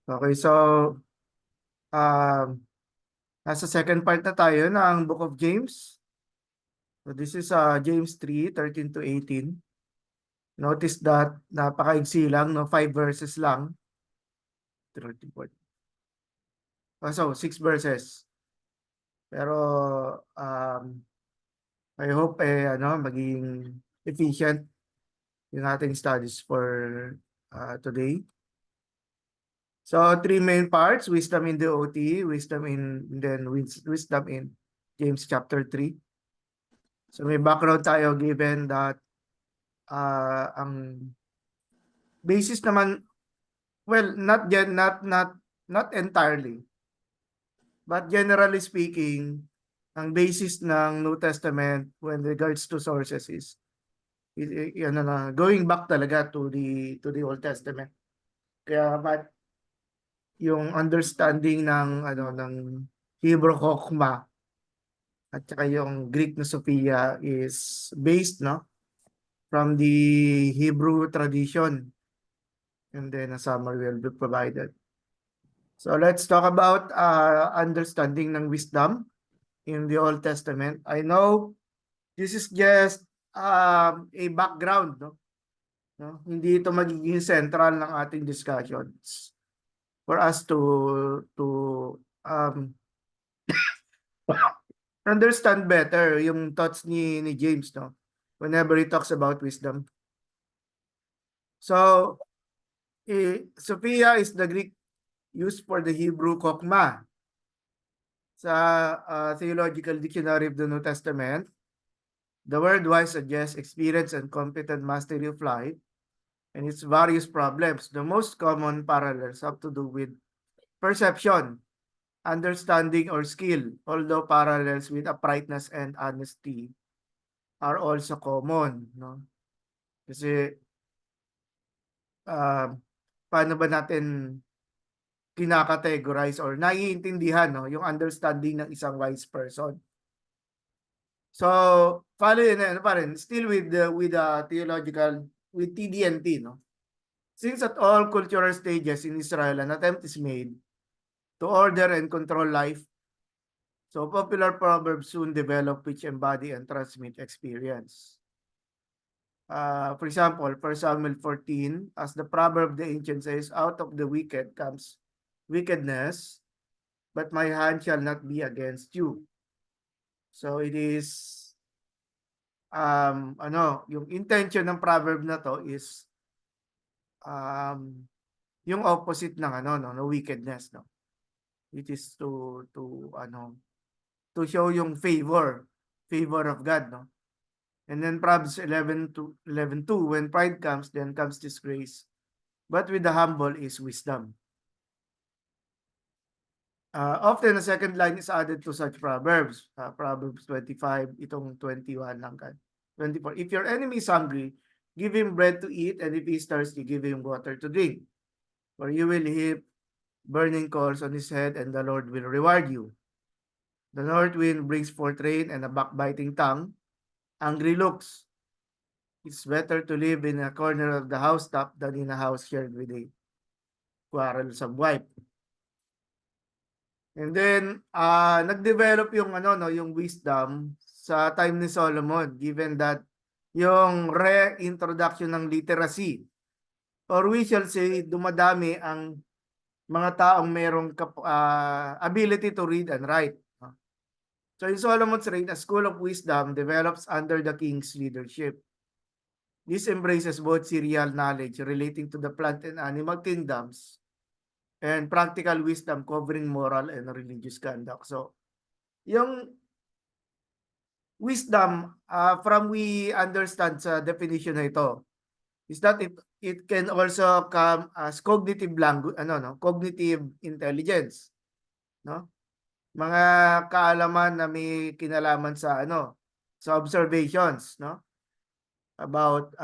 Okay, so um, nasa second part na tayo ng Book of James. So this is James 3:13 to 18. Notice that napakaigsi lang, no? 5 verses lang. 13, 14. So 6 verses. Pero I hope maging efficient yung ating studies for today. So three main parts: wisdom in the OT, wisdom in James chapter 3. So may background tayo given that ang basis naman, well, not entirely, but generally speaking, ang basis ng New Testament when regards to sources is going back talaga to the Old Testament. Kaya but yung understanding ng Hebrew Chokmah at saka yung Greek na Sophia is based, no, from the Hebrew tradition, and then a summary will be provided. So let's talk about understanding ng wisdom in the Old Testament. I know this is just a background, no? No? Hindi ito magiging central ng ating discussions for us to um, understand better yung thoughts ni James, no? Whenever he talks about wisdom. So, Sophia is the Greek used for the Hebrew Chokmah. Sa Theological Dictionary of the New Testament, the word wise suggests experience and competent mastery of life and its various problems. The most common parallels have to do with perception, understanding, or skill, although parallels with uprightness and honesty are also common, no? Kasi paano ba natin kinakategorize or naiintindihan, no, yung understanding ng isang wise person? So, following ano pa rin, still with theological, with TD&T, no? Since at all cultural stages in Israel, an attempt is made to order and control life, so popular proverbs soon develop which embody and transmit experience. For example, 1 Samuel 14, as the proverb the ancient says, out of the wicked comes wickedness, but my hand shall not be against you. So it is yung intention ng proverb na to is yung opposite ng no wickedness, no. It is to show yung favor of God, no. And then Proverbs 11:2, when pride comes, then comes disgrace, but with the humble is wisdom. Often a second line is added to such proverbs. Proverbs 25, itong 21 lang kan. 24. If your enemy is hungry, give him bread to eat, and if he is thirsty, give him water to drink. For you will heap burning coals on his head, and the Lord will reward you. The north wind brings forth rain and a backbiting tongue. Angry looks. It's better to live in a corner of the housetop than in a house shared with a quarrelsome wife. And then, nag-develop yung yung wisdom sa time ni Solomon, given that yung reintroduction ng literacy, or we shall say, dumadami ang mga taong merong ability to read and write. So in Solomon's reign, a school of wisdom develops under the king's leadership. This embraces both serial knowledge relating to the plant and animal kingdoms and practical wisdom covering moral and religious conduct. So, yung wisdom, from we understand sa definition na ito, is that it can also come as cognitive language, cognitive intelligence, no? Mga kaalaman na may kinalaman sa sa observations, no? About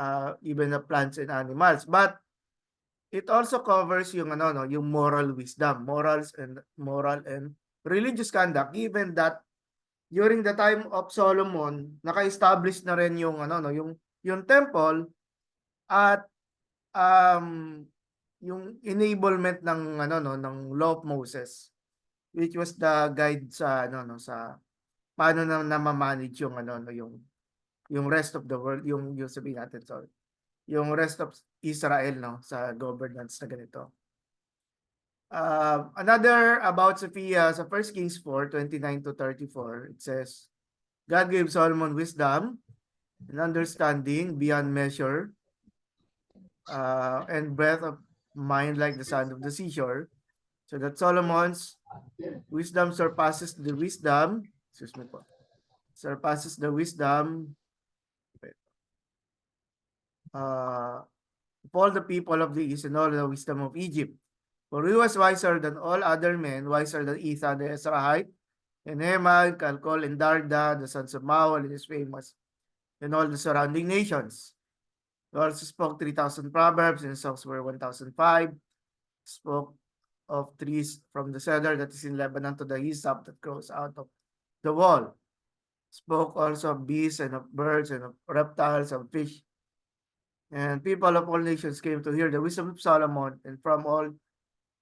even the plants and animals. But it also covers yung yung moral wisdom, moral and religious conduct, given that during the time of Solomon, naka-establish na rin yung yung temple, at yung enablement ng ano no ng Law of Moses, which was the guide sa ano no sa paano na ma-manage yung ano no yung rest of the world, yung sabihin natin, sorry, yung rest of Israel no sa governance na ganito. Another about Sophia sa 1 Kings 4:29-34, it says, God gave Solomon wisdom and understanding beyond measure, and breadth of mind like the sand of the seashore, so that Solomon's wisdom surpasses the wisdom, surpasses the wisdom of all the people of the East and all the wisdom of Egypt. For he was wiser than all other men, wiser than Ethan the Ezrahite, and Heman, Calcol, and Darda, the sons of Mawal, and his famous, and all the surrounding nations. He also spoke 3,000 proverbs, and songs were 1,005. Spoke of trees from the cedar that is in Lebanon to the hyssop that grows out of the wall. Spoke also of beasts and of birds and of reptiles, of fish. And people of all nations came to hear the wisdom of Solomon, and from all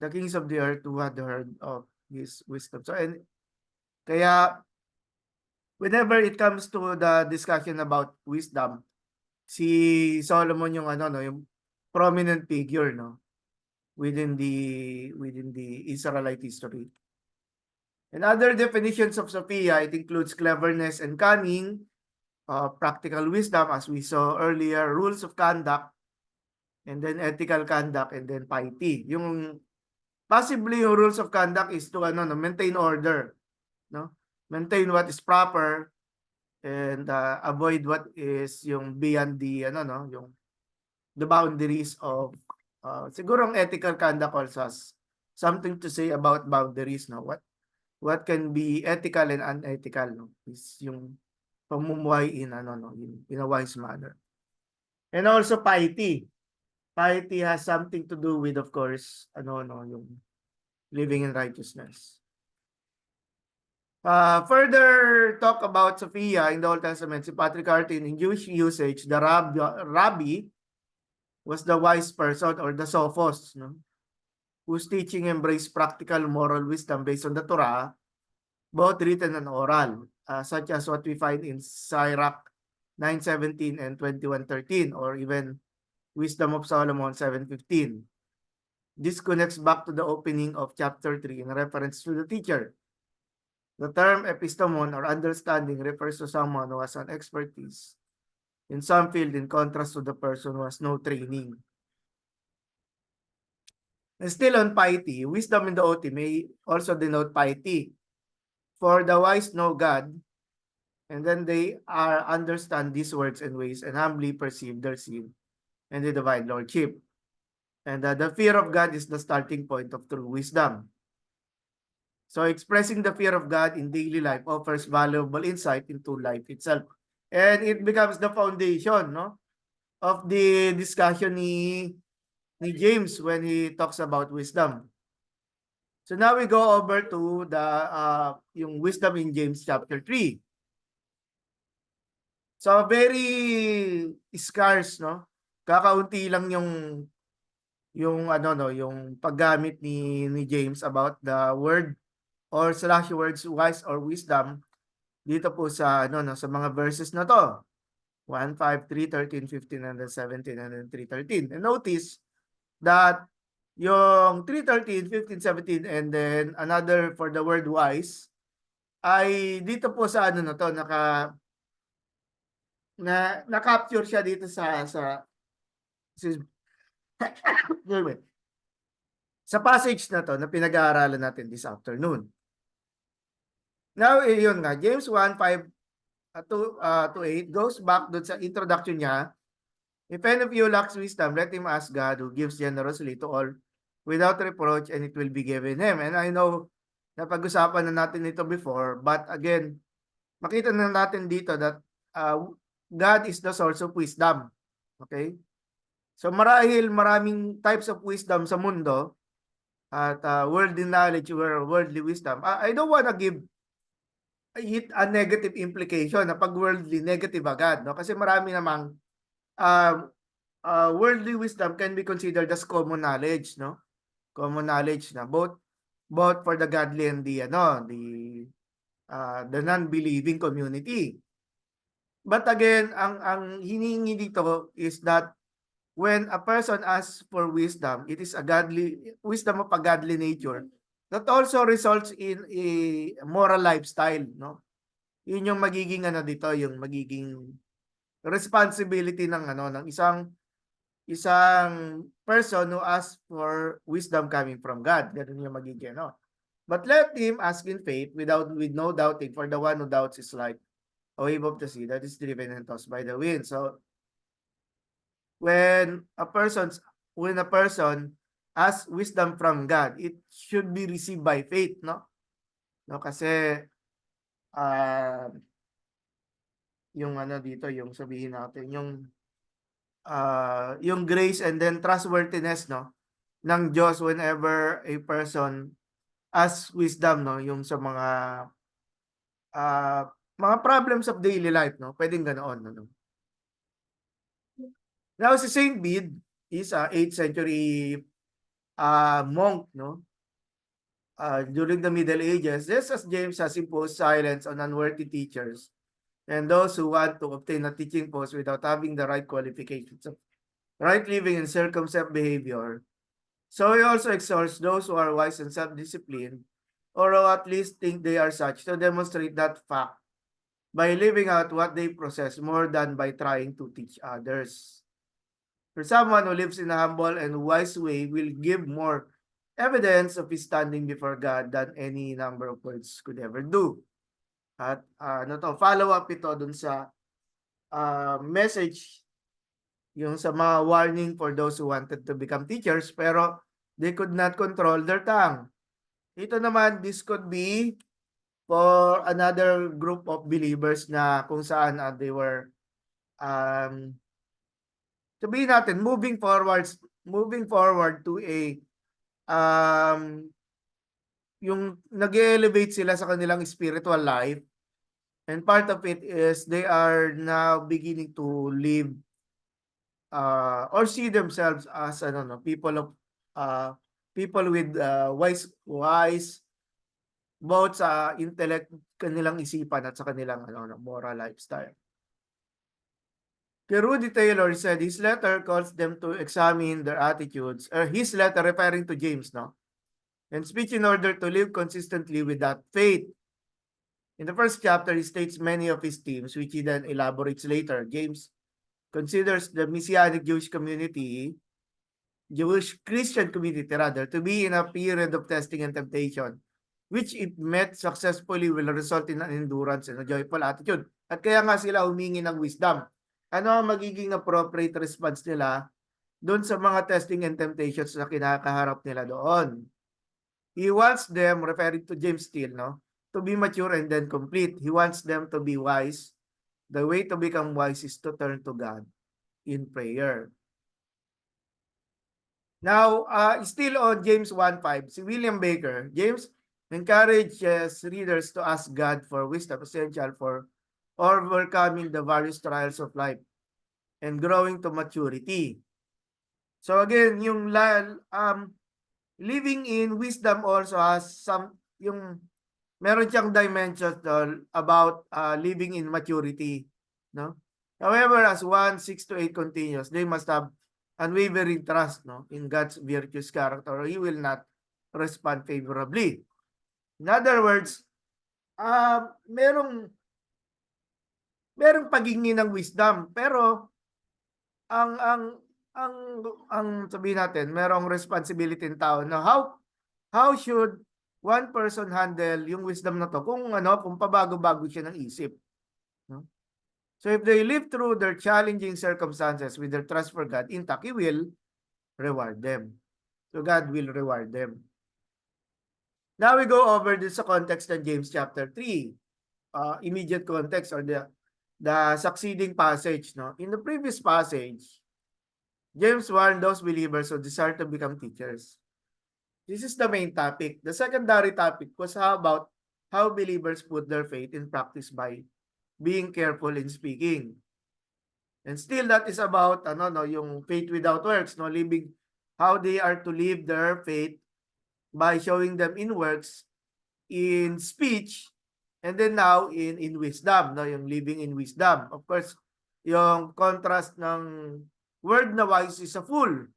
the kings of the earth who had heard of his wisdom. So, and kaya, whenever it comes to the discussion about wisdom, si Solomon yung ano no, yung prominent figure no within the Israelite history. And other definitions of Sophia, it includes cleverness and cunning, practical wisdom, as we saw earlier, rules of conduct, and then ethical conduct, and then piety. Yung possibly yung rules of conduct is to ano no, maintain order, no? Maintain what is proper and avoid what is yung beyond the ano no, yung the boundaries of siguro ang ethical conduct also has something to say about boundaries, no? What can be ethical and unethical, no? Is yung pamumuhay in ano no, in a wise manner. And also piety. Piety has something to do with, of course, ano no, yung living in righteousness. Further talk about Sophia in the Old Testament, si Patrick Martin, in Jewish usage, the rabbi was the wise person or the sophos, no? Whose teaching embraced practical moral wisdom based on the Torah, both written and oral, such as what we find in Sirach 9:17 and 21:13, or even Wisdom of Solomon 7:15. This connects back to the opening of chapter 3 in reference to the teacher. The term epistemon or understanding refers to someone who has an expertise in some field in contrast to the person who has no training. And still on piety, wisdom in the OT may also denote piety. For the wise know God, and then they understand these words and ways and humbly perceive their sin and the divine lordship. And the fear of God is the starting point of true wisdom. So expressing the fear of God in daily life offers valuable insight into life itself. And it becomes the foundation, no, of the discussion ni James when he talks about wisdom. So now we go over to the yung wisdom in James chapter 3. So very scarce, no? Kakaunti lang yung ano no, yung paggamit ni James about the word or slash words wise or wisdom dito po sa ano no, sa mga verses na to. 1, 5, 3, 13, 15, and then 17, and then 3:13. And notice that yung 3:13, 15, 17, and then another for the word wise ay dito po sa ano na to, na-capture siya dito sa sa passage na to na pinag-aaralan natin this afternoon. Now, yun nga, James 1:5 to 8 goes back doon sa introduction niya. If any of you lacks wisdom, let him ask God, who gives generously to all without reproach, and it will be given him. And I know napag-usapan na natin ito before, but again, makita na natin dito that God is the source of wisdom. Okay? So marahil maraming types of wisdom sa mundo at worldly knowledge or worldly wisdom. I don't want to give it a negative implication na pag worldly negative agad, no? Kasi marami namang worldly wisdom can be considered as common knowledge, no? Common knowledge na both for the godly and the non-believing community. But again, ang hinihingi dito is that when a person asks for wisdom, it is a godly wisdom of a godly nature that also results in a moral lifestyle, no? Yun yung magiging dito, yung magiging responsibility ng isang person who asks for wisdom coming from God. Ganun yung magiging But let him ask in faith with no doubting, for the one who doubts is like a wave of the sea that is driven and tossed by the wind. So when a person asks wisdom from God, it should be received by faith, no? No, kasi uh, yung dito, yung sabihin natin, yung grace and then trustworthiness, no, ng Diyos whenever a person asks wisdom, no, yung sa uh, mga problems of daily life, no, pwedeng ganoon, no. Now si Saint Bede is a 8th century monk, no, during the Middle Ages. Just as James has imposed silence on unworthy teachers and those who want to obtain a teaching post without having the right qualifications of right living and circumspect behavior, so he also exhorts those who are wise and self-disciplined, or who at least think they are such, to demonstrate that fact by living out what they possess more than by trying to teach others. For someone who lives in a humble and wise way will give more evidence of his standing before God than any number of words could ever do. At follow up ito dun sa message, yung sa mga warning for those who wanted to become teachers pero they could not control their tongue. Ito naman, this could be for another group of believers na kung saan they were sabihin natin moving forward to a yung nag-elevate sila sa kanilang spiritual life, and part of it is they are now beginning to live or see themselves as people with wise both sa intellect, kanilang isipan at sa kanilang moral lifestyle. Rudy Taylor said his letter calls them to examine their attitudes, or his letter referring to James, no? And speech in order to live consistently with that faith. In the first chapter, he states many of his themes, which he then elaborates later. James considers the Messianic Jewish Christian community rather, to be in a period of testing and temptation, which if met successfully will result in an endurance and a joyful attitude. At kaya nga sila humingi ng wisdom. Ano ang magiging appropriate response nila doon sa mga testing and temptations na kinakaharap nila doon? He wants them, referring to James Steele, no, to be mature and then complete. He wants them to be wise. The way to become wise is to turn to God in prayer. Now, still on James 1:5, si William Baker, James encourages readers to ask God for wisdom, essential for overcoming the various trials of life and growing to maturity. So again, yung living in wisdom also has meron siyang dimensions about living in maturity, no? However, as 1:6-8 continues, they must have unwavering trust, no, in God's virtuous character, or he will not respond favorably. In other words, merong paghingi ng wisdom, pero ang sabihin natin, merong responsibility ng tao na how should one person handle yung wisdom na to kung pabago-bago siya ng isip, no? So if they live through their challenging circumstances with their trust for God intact, He will reward them. So God will reward them. Now we go over this sa context ng James chapter 3. Immediate context, or the succeeding passage, no? In the previous passage, James warned those believers who desire to become teachers. This is the main topic. The secondary topic was about how believers put their faith in practice by being careful in speaking. And still that is about yung faith without works, no, living how they are to live their faith by showing them in works, in speech, and then now in wisdom, no, yung living in wisdom. Of course, yung contrast ng word na wise is a fool.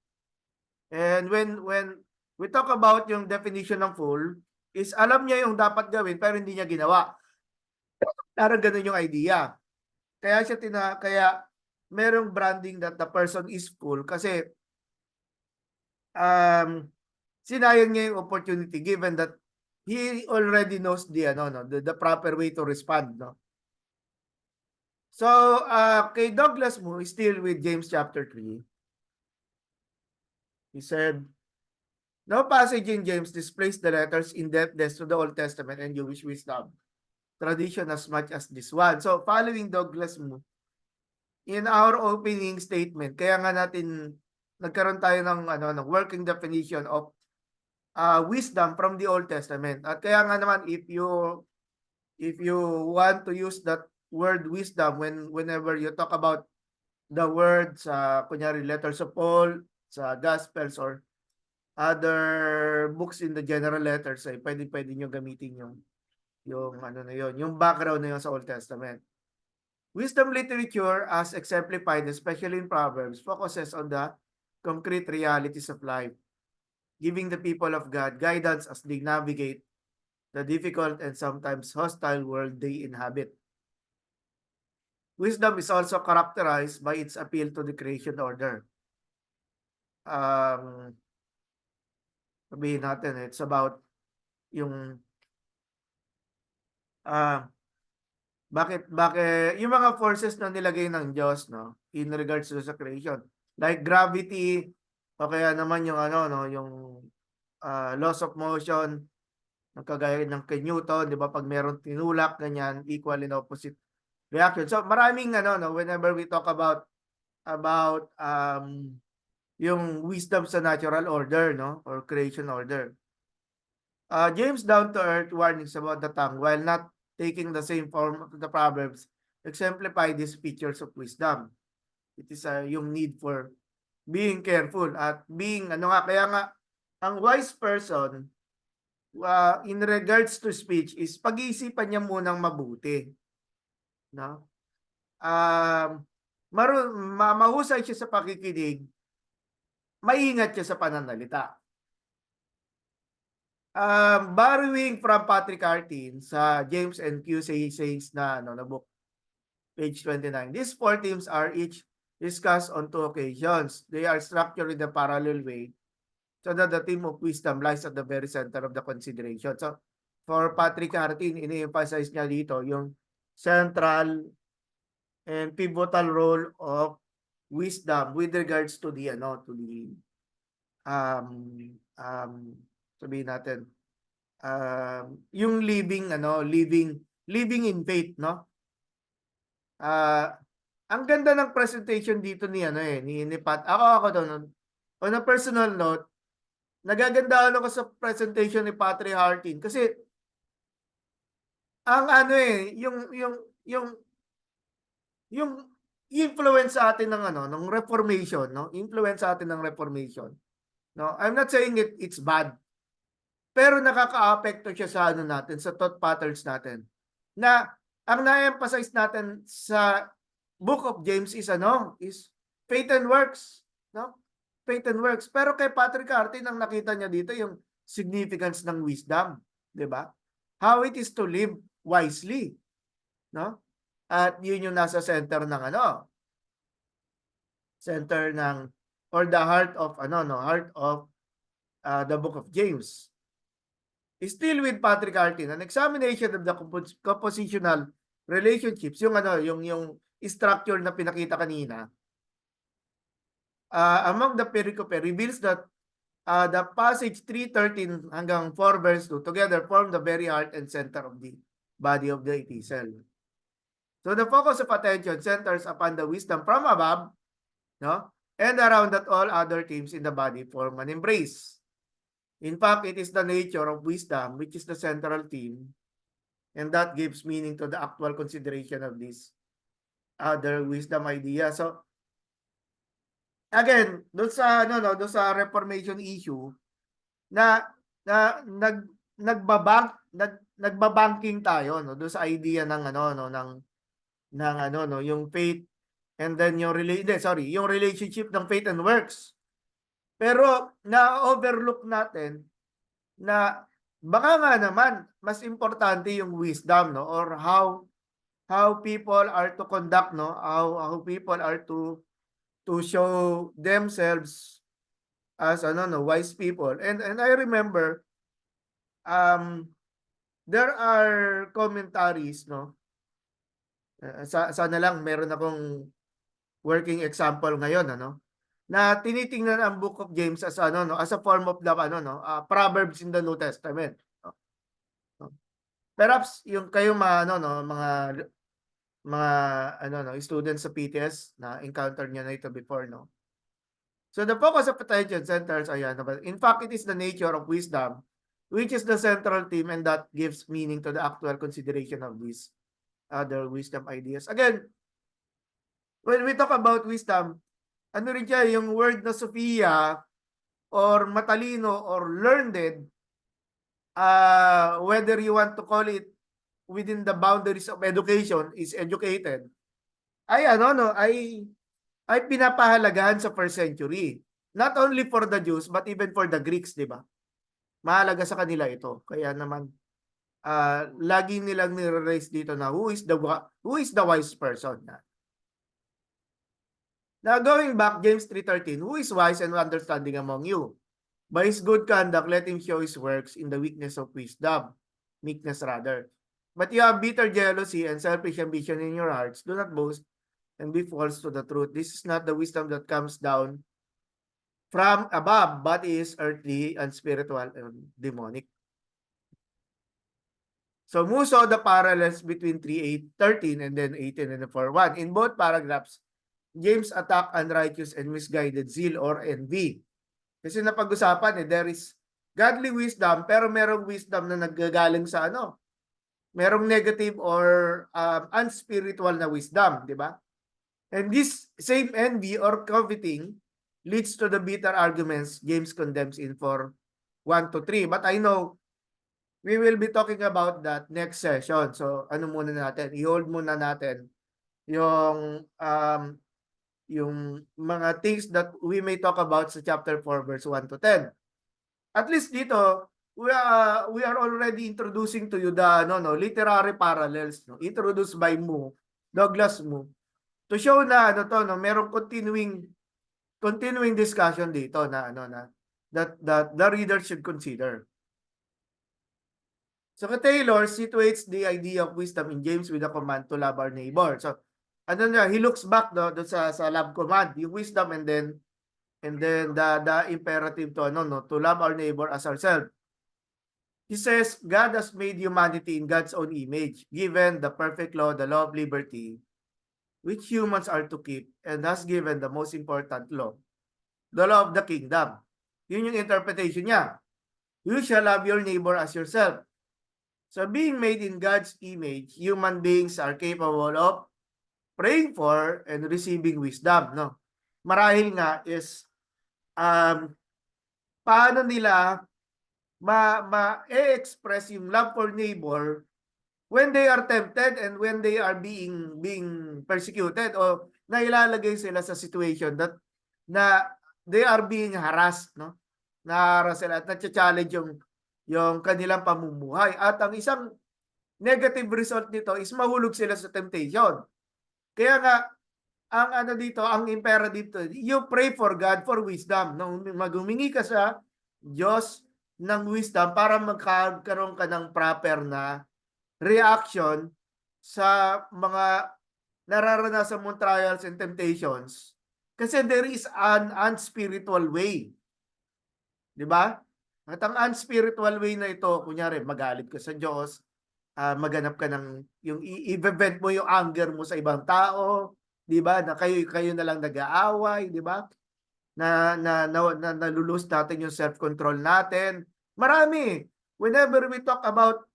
And when we talk about yung definition ng fool, is alam niya yung dapat gawin pero hindi niya ginawa. Parang ganun yung idea. Kaya merong branding that the person is fool kasi sinayang niya yung opportunity given that he already knows the proper way to respond, no. So kay Douglas Moo, still with James chapter 3, he said, no passage in James displays the letters in depthness to the Old Testament and Jewish wisdom tradition as much as this one. So following Douglas Moo, in our opening statement, kaya nga natin nagkaroon tayo ng working definition of wisdom from the Old Testament. At kaya nga naman if you want to use that word wisdom whenever you talk about the words kunyari letters of Paul sa Gospels or other books in the general letters, ay pwede nyo gamitin yung background na yun sa Old Testament. Wisdom literature, as exemplified especially in Proverbs, focuses on the concrete realities of life, giving the people of God guidance as they navigate the difficult and sometimes hostile world they inhabit. Wisdom is also characterized by its appeal to the creation order. Sabihin natin, it's about yung bakit yung mga forces na nilagay ng Diyos, no, in regards to sa creation, like gravity o kaya naman yung yung laws of motion, kagaya ng kay Newton, di ba, pag meron tinulak ganyan, equal and opposite reaction. So maraming whenever we talk about yung wisdom sa natural order, no, or creation order. James down to earth warnings about the tongue while not taking the same form of the Proverbs exemplify these features of wisdom. It is yung need for being careful at being kaya nga ang wise person in regards to speech is pag-iisipan niya munang mabuti, no? Mahusay siya sa pakikinig, maingat siya sa pananalita. Borrowing from Patrick Artin sa James and Q says na book, page 29. These four themes are each discussed on 2 occasions. They are structured in a parallel way so that the theme of wisdom lies at the very center of the consideration. So for Patrick Artin, ini-emphasize niya dito yung central and pivotal role of wisdom with regards to the sabihin natin yung living in faith, no. Ang ganda ng presentation dito ni Pat. Ako doon on a personal note, nagagandahan ako sa presentation ni Patrick Artin kasi ang yung influence sa atin ng Reformation, no? Influence sa atin ng Reformation. No, I'm not saying it's bad. Pero nakaka-apekto siya sa natin, sa thought patterns natin. Na ang na-emphasize natin sa Book of James is faith and works, no? Faith and works. Pero kay Patrick Artin, ang nakita niya dito yung significance ng wisdom, 'di ba? How it is to live wisely, no? At yun yung nasa center ng or the heart of the Book of James. Still with Patrick Artin, an examination of the compositional relationships, yung structure na pinakita kanina, among the pericope reveals that the passage 3:13 hanggang 4 verse 2 together form the very heart and center of the body of the epistle. So the focus of attention centers upon the wisdom from above, no, and around that all other themes in the body form an embrace. In fact, it is the nature of wisdom which is the central theme, and that gives meaning to the actual consideration of this other wisdom idea. So again, doon sa ano no, doon sa Reformation issue na nagbabanking tayo no doon sa idea ng ano no ng ano no yung faith and then yung yung relationship ng faith and works. Pero na-overlook natin na baka nga naman mas importante yung wisdom no or how people are to conduct no how people are to show themselves as ano no wise people. And I remember um there are commentaries no sana lang meron akong working example ngayon ano na tinitingnan ang Book of James as ano no as a form of the ano no Proverbs in the New Testament. No? Perhaps yung kayo mga ano no mga ano no students sa PTS na encounter niyo na ito before no. So the focus of attention centers ayan in fact it is the nature of wisdom which is the central theme and that gives meaning to the actual consideration of these other wisdom ideas. Again, when we talk about wisdom, ano rin siya, yung word na Sophia or matalino or learned, whether you want to call it within the boundaries of education, is educated, ay ano no, ay pinapahalagahan sa first century. Not only for the Jews, but even for the Greeks, di ba? Mahalaga sa kanila ito. Kaya naman, lagi nilang nire-raise dito na who is the wise person. Now going back, James 3:13, who is wise and understanding among you? By his good conduct, let him show his works in the weakness of wisdom, meekness rather. But you have bitter jealousy and selfish ambition in your hearts. Do not boast and be false to the truth. This is not the wisdom that comes down from above, but is earthly and spiritual and demonic. So most of the parallels between 3:13 and then 18 and 4:1. In both paragraphs, James attack unrighteous and misguided zeal or envy. Kasi napag-usapan there is godly wisdom pero merong wisdom na naggagaling sa ano? Merong negative or unspiritual na wisdom, di ba? And this same envy or coveting leads to the bitter arguments James condemns in 4:1 to 3. But I know we will be talking about that next session. So ano muna natin? I-hold muna natin yung mga things that we may talk about sa chapter 4 verse 1 to 10. At least dito, we are already introducing to you the literary parallels introduced by Douglas Moo, to show na merong continuing discussion dito na that the reader should consider. So Taylor situates the idea of wisdom in James with a command to love our neighbor. So he looks back doon sa love command, yung wisdom and then the imperative to love our neighbor as ourselves. He says God has made humanity in God's own image, given the perfect law, the law of liberty, which humans are to keep, and has given the most important law, the law of the kingdom. Yun yung interpretation niya. You shall love your neighbor as yourself. So being made in God's image, human beings are capable of praying for and receiving wisdom. No? Marahil nga is paano nila ma-express yung love for neighbor when they are tempted and when they are being persecuted o nailalagay sila sa situation that na they are being harassed, no? Naharas sila at na-challenge yung kanilang pamumuhay. At ang isang negative result nito is mahulog sila sa temptation. Kaya nga, ang imperative dito, you pray for God for wisdom. Maghumingi ka sa Diyos ng wisdom para magkaroon ka ng proper na reaction sa mga nararanasan mong trials and temptations. Kasi there is an unspiritual way. Di ba? At ang unspiritual way na ito, kunyari, magalit ka sa Diyos, maganap ka ng, yung i-vent mo yung anger mo sa ibang tao, di ba? Na kayo na lang nag-aaway, di ba? Na nalulus natin yung self-control natin. Marami. Whenever we talk about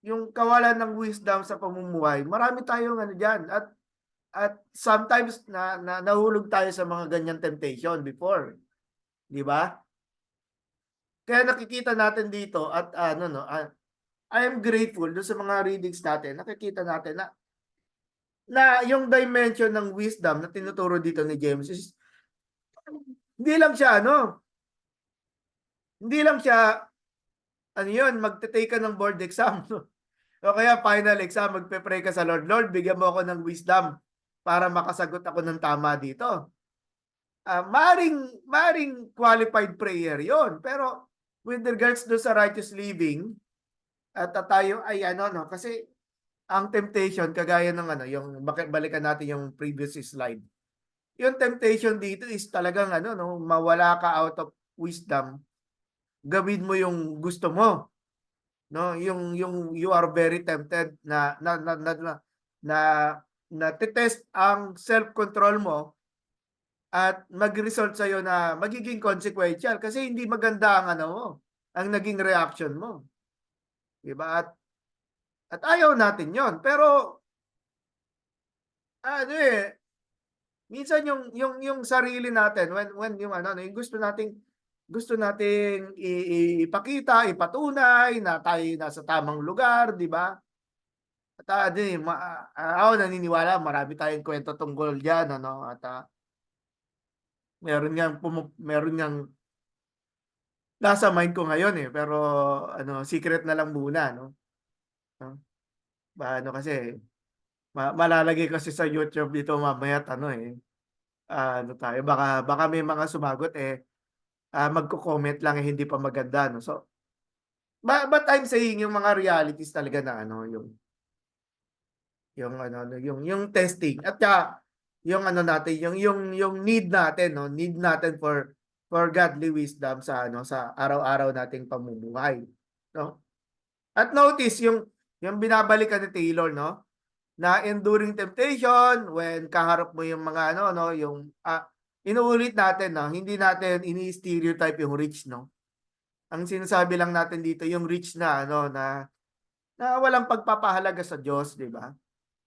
yung kawalan ng wisdom sa pamumuhay, marami tayong diyan. At sometimes nahulog tayo sa mga ganyang temptation before, di ba? Kaya nakikita natin dito at I am grateful doon sa mga readings natin. Nakikita natin na yung dimension ng wisdom na tinuturo dito ni James is hindi lang siya hindi lang siya magte-take ka ng board exam. O kaya final exam, magpe-pray ka sa Lord, Lord, bigyan mo ako ng wisdom para makasagot ako ng tama dito. Maring qualified prayer yon. Pero with regards do sa righteous living, at tayo ay kasi ang temptation, kagaya ng yung balikan natin yung previous slide. Yung temptation dito is talagang mawala ka out of wisdom. Gawin mo yung gusto mo. No, yung you are very tempted na test ang self-control mo at mag-result sa iyo na magiging consequential kasi hindi maganda ang ang naging reaction mo. 'Di ba? At ayaw natin 'yon. Pero minsan yung sarili natin when yung yung gusto nating ipakita, ipatunay na tayo nasa tamang lugar, di ba? At ako naniniwala marami tayong kwento tungkol diyan at meron ngang nasa mind ko ngayon pero secret na lang muna no? Kasi malalagay kasi sa YouTube dito mamaya tayo baka may mga sumagot magko-comment lang hindi pa maganda no. So but I'm saying yung mga realities talaga na yung testing at yung natin yung need natin need natin for godly wisdom sa araw-araw nating pamumuhay no. At notice yung binabalikan ni Taylor na enduring temptation when kaharap mo yung mga yung inuulit natin hindi natin ini-stereotype yung rich ang sinasabi lang natin dito yung rich na na walang pagpapahalaga sa Diyos, di ba?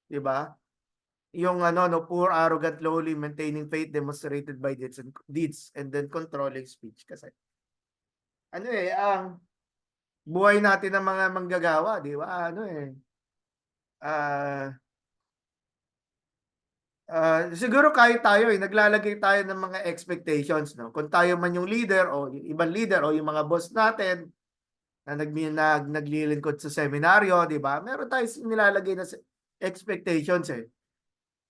Di ba? Yung poor, arrogant, lowly, maintaining faith demonstrated by deeds and then controlling speech kasi ang buhay natin ng mga manggagawa, di ba? Siguro kahit tayo naglalagay tayo ng mga expectations kung tayo man yung leader o yung ibang leader o yung mga boss natin na naglilingkod sa seminaryo, di ba? Meron tayong nilalagay na expectations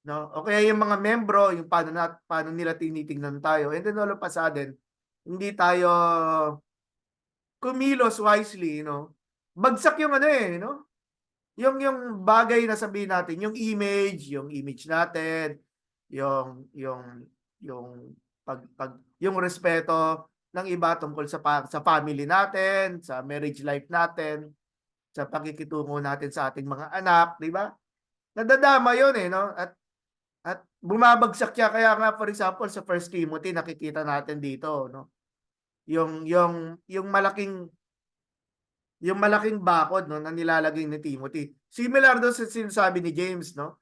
no? O kaya yung mga membro, yung paano nila tinitingnan tayo. And then all of a sudden, hindi tayo kumilos wisely, bagsak yung no? Yung bagay na sabihin natin, yung image natin, yung yung respeto ng iba tungkol sa family natin, sa marriage life natin, sa pakikitungo natin sa ating mga anak, di ba? Nadadama 'yon no? At bumabagsak siya kaya nga for example sa 1 Timothy nakikita natin dito yung malaking bakod na nilalagay ni Timothy. Similar doon sa sinasabi ni James na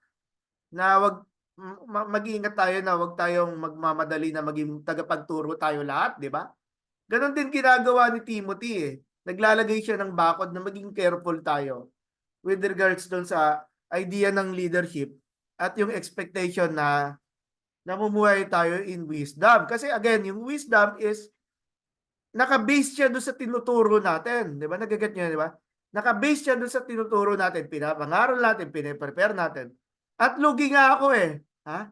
mag-iingat tayo na wag tayong magmamadali na maging tagapagturo tayo lahat, di ba? Ganon din ginagawa ni Timothy Naglalagay siya ng bakod na maging careful tayo with regards doon sa idea ng leadership at yung expectation na namumuhay tayo in wisdom. Kasi again, yung wisdom is naka-base siya doon sa tinuturo natin. Di ba? Nagaget niyo, di ba? Naka-base siya doon sa tinuturo natin. Pinapangaral natin, pinaprepare natin. At lugi nga ako Ha?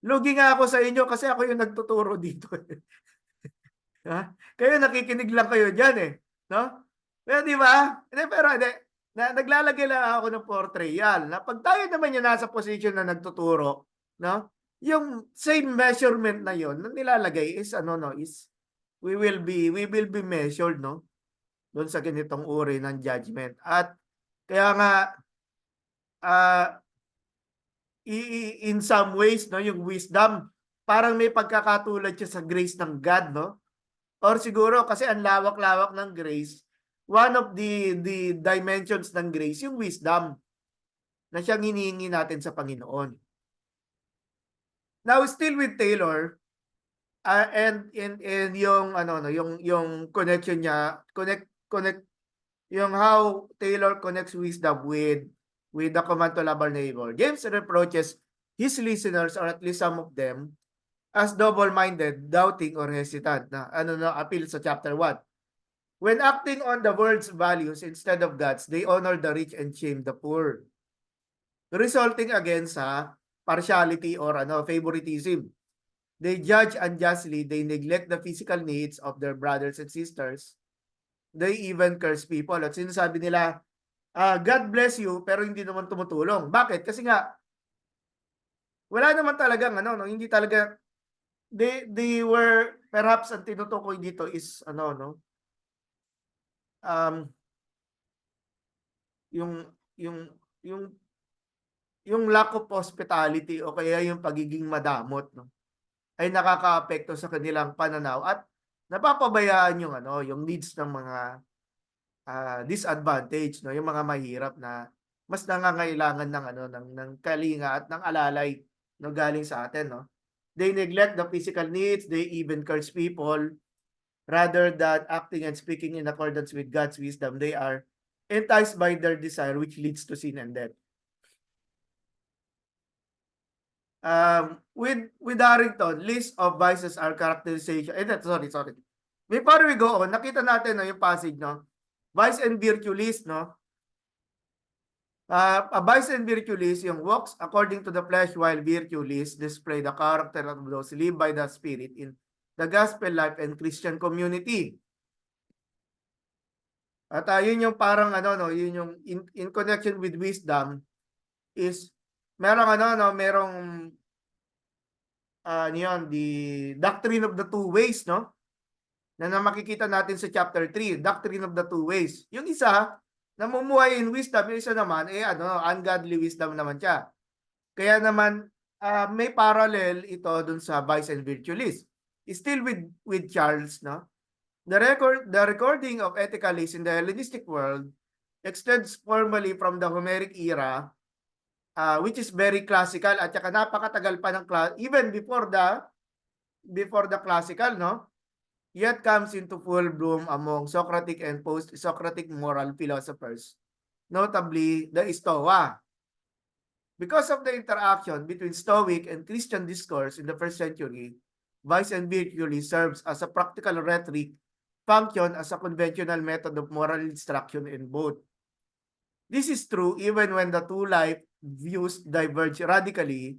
Lugi nga ako sa inyo kasi ako yung nagtuturo dito. Ha? Kayo nakikinig lang kayo dyan no? Pero di ba? Pero naglalagay lang ako ng portrayal na pag tayo naman yung nasa position na nagtuturo, no? Yung same measurement na yon na nilalagay is is we will be measured doon sa ganitong uri ng judgment. At kaya nga in some ways yung wisdom parang may pagkakatulad siya sa grace ng God or siguro kasi ang lawak-lawak ng grace, one of the dimensions ng grace yung wisdom na siyang hinihingi natin sa Panginoon. Now still with Taylor, and yung ano no, yung connection niya, connect yung how Taylor connects wisdom with the command to love our neighbor. James reproaches his listeners, or at least some of them, as double-minded, doubting, or hesitant. Na ano na appeal sa chapter 1. When acting on the world's values instead of God's, they honor the rich and shame the poor, resulting again sa partiality or favoritism. They judge unjustly, they neglect the physical needs of their brothers and sisters. They even curse people. At sinasabi nila, God bless you, pero hindi naman tumutulong. Bakit? Kasi nga, wala naman talagang no, hindi talaga, they were, perhaps ang tinutukoy dito is um, yung, yung, yung, yung lack of hospitality o kaya yung pagiging madamot, no, ay nakakaapekto sa kanilang pananaw at napapabayaan yung needs ng mga disadvantage, no, yung mga mahirap na mas nangangailangan ng ng kalinga at ng alalay, no, galing sa atin, no. They neglect the physical needs, they even curse people rather than acting and speaking in accordance with God's wisdom. They are enticed by their desire, which leads to sin and death. With Harrington, list of vices are characterization. Sorry. Before we go on, nakita natin no, yung passage, no? Vice and virtue list, no? A vice and virtue list, yung walks according to the flesh, while virtue list display the character of those live by the Spirit in the gospel life and Christian community. At yun yung parang yun yung in connection with wisdom is merong merong the doctrine of the two ways, no? Na makikita natin sa chapter 3, doctrine of the two ways. Yung isa, namumuhay in wisdom, yung isa naman, ungodly wisdom naman siya. Kaya naman, may parallel ito dun sa vice and virtue list. Still with Charles, no? The recording of ethical lists in the Hellenistic world extends formally from the Homeric era, which is very classical at saka napakatagal pa ng even before the classical, no? Yet comes into full bloom among Socratic and post-Socratic moral philosophers, notably the Stoa. Because of the interaction between Stoic and Christian discourse in the first century, vice and virtue serves as a practical rhetoric, function as a conventional method of moral instruction in both. This is true even when the two life views diverge radically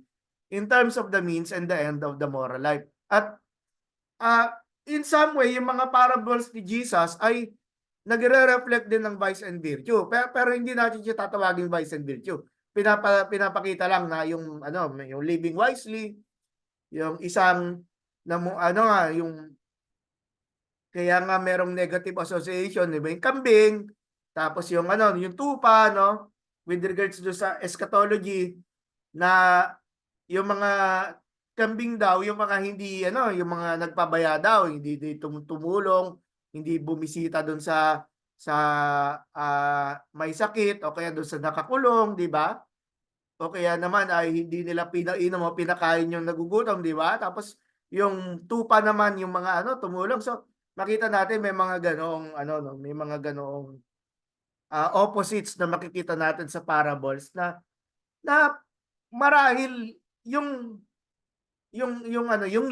in terms of the means and the end of the moral life. At in some way, yung mga parables ni Jesus ay nagre-reflect din ng vice and virtue. Pero hindi natin siya tatawagin vice and virtue. Pinapakita lang na yung yung living wisely, yung isang yung kaya nga merong negative association, di ba? Yung kambing, tapos yung yung tupa, no? With regards to sa eschatology na yung mga kambing daw, yung mga hindi yung mga nagpabaya daw, hindi tumulong, hindi bumisita doon sa may sakit o kaya doon sa nakakulong, di ba? O kaya naman ay hindi nila pinainom o pinakain yung nagugutom, di ba? Tapos yung tupa naman yung mga tumulong. So makita natin may mga ganoong may mga ganoong opposites na makikita natin sa parables na marahil yung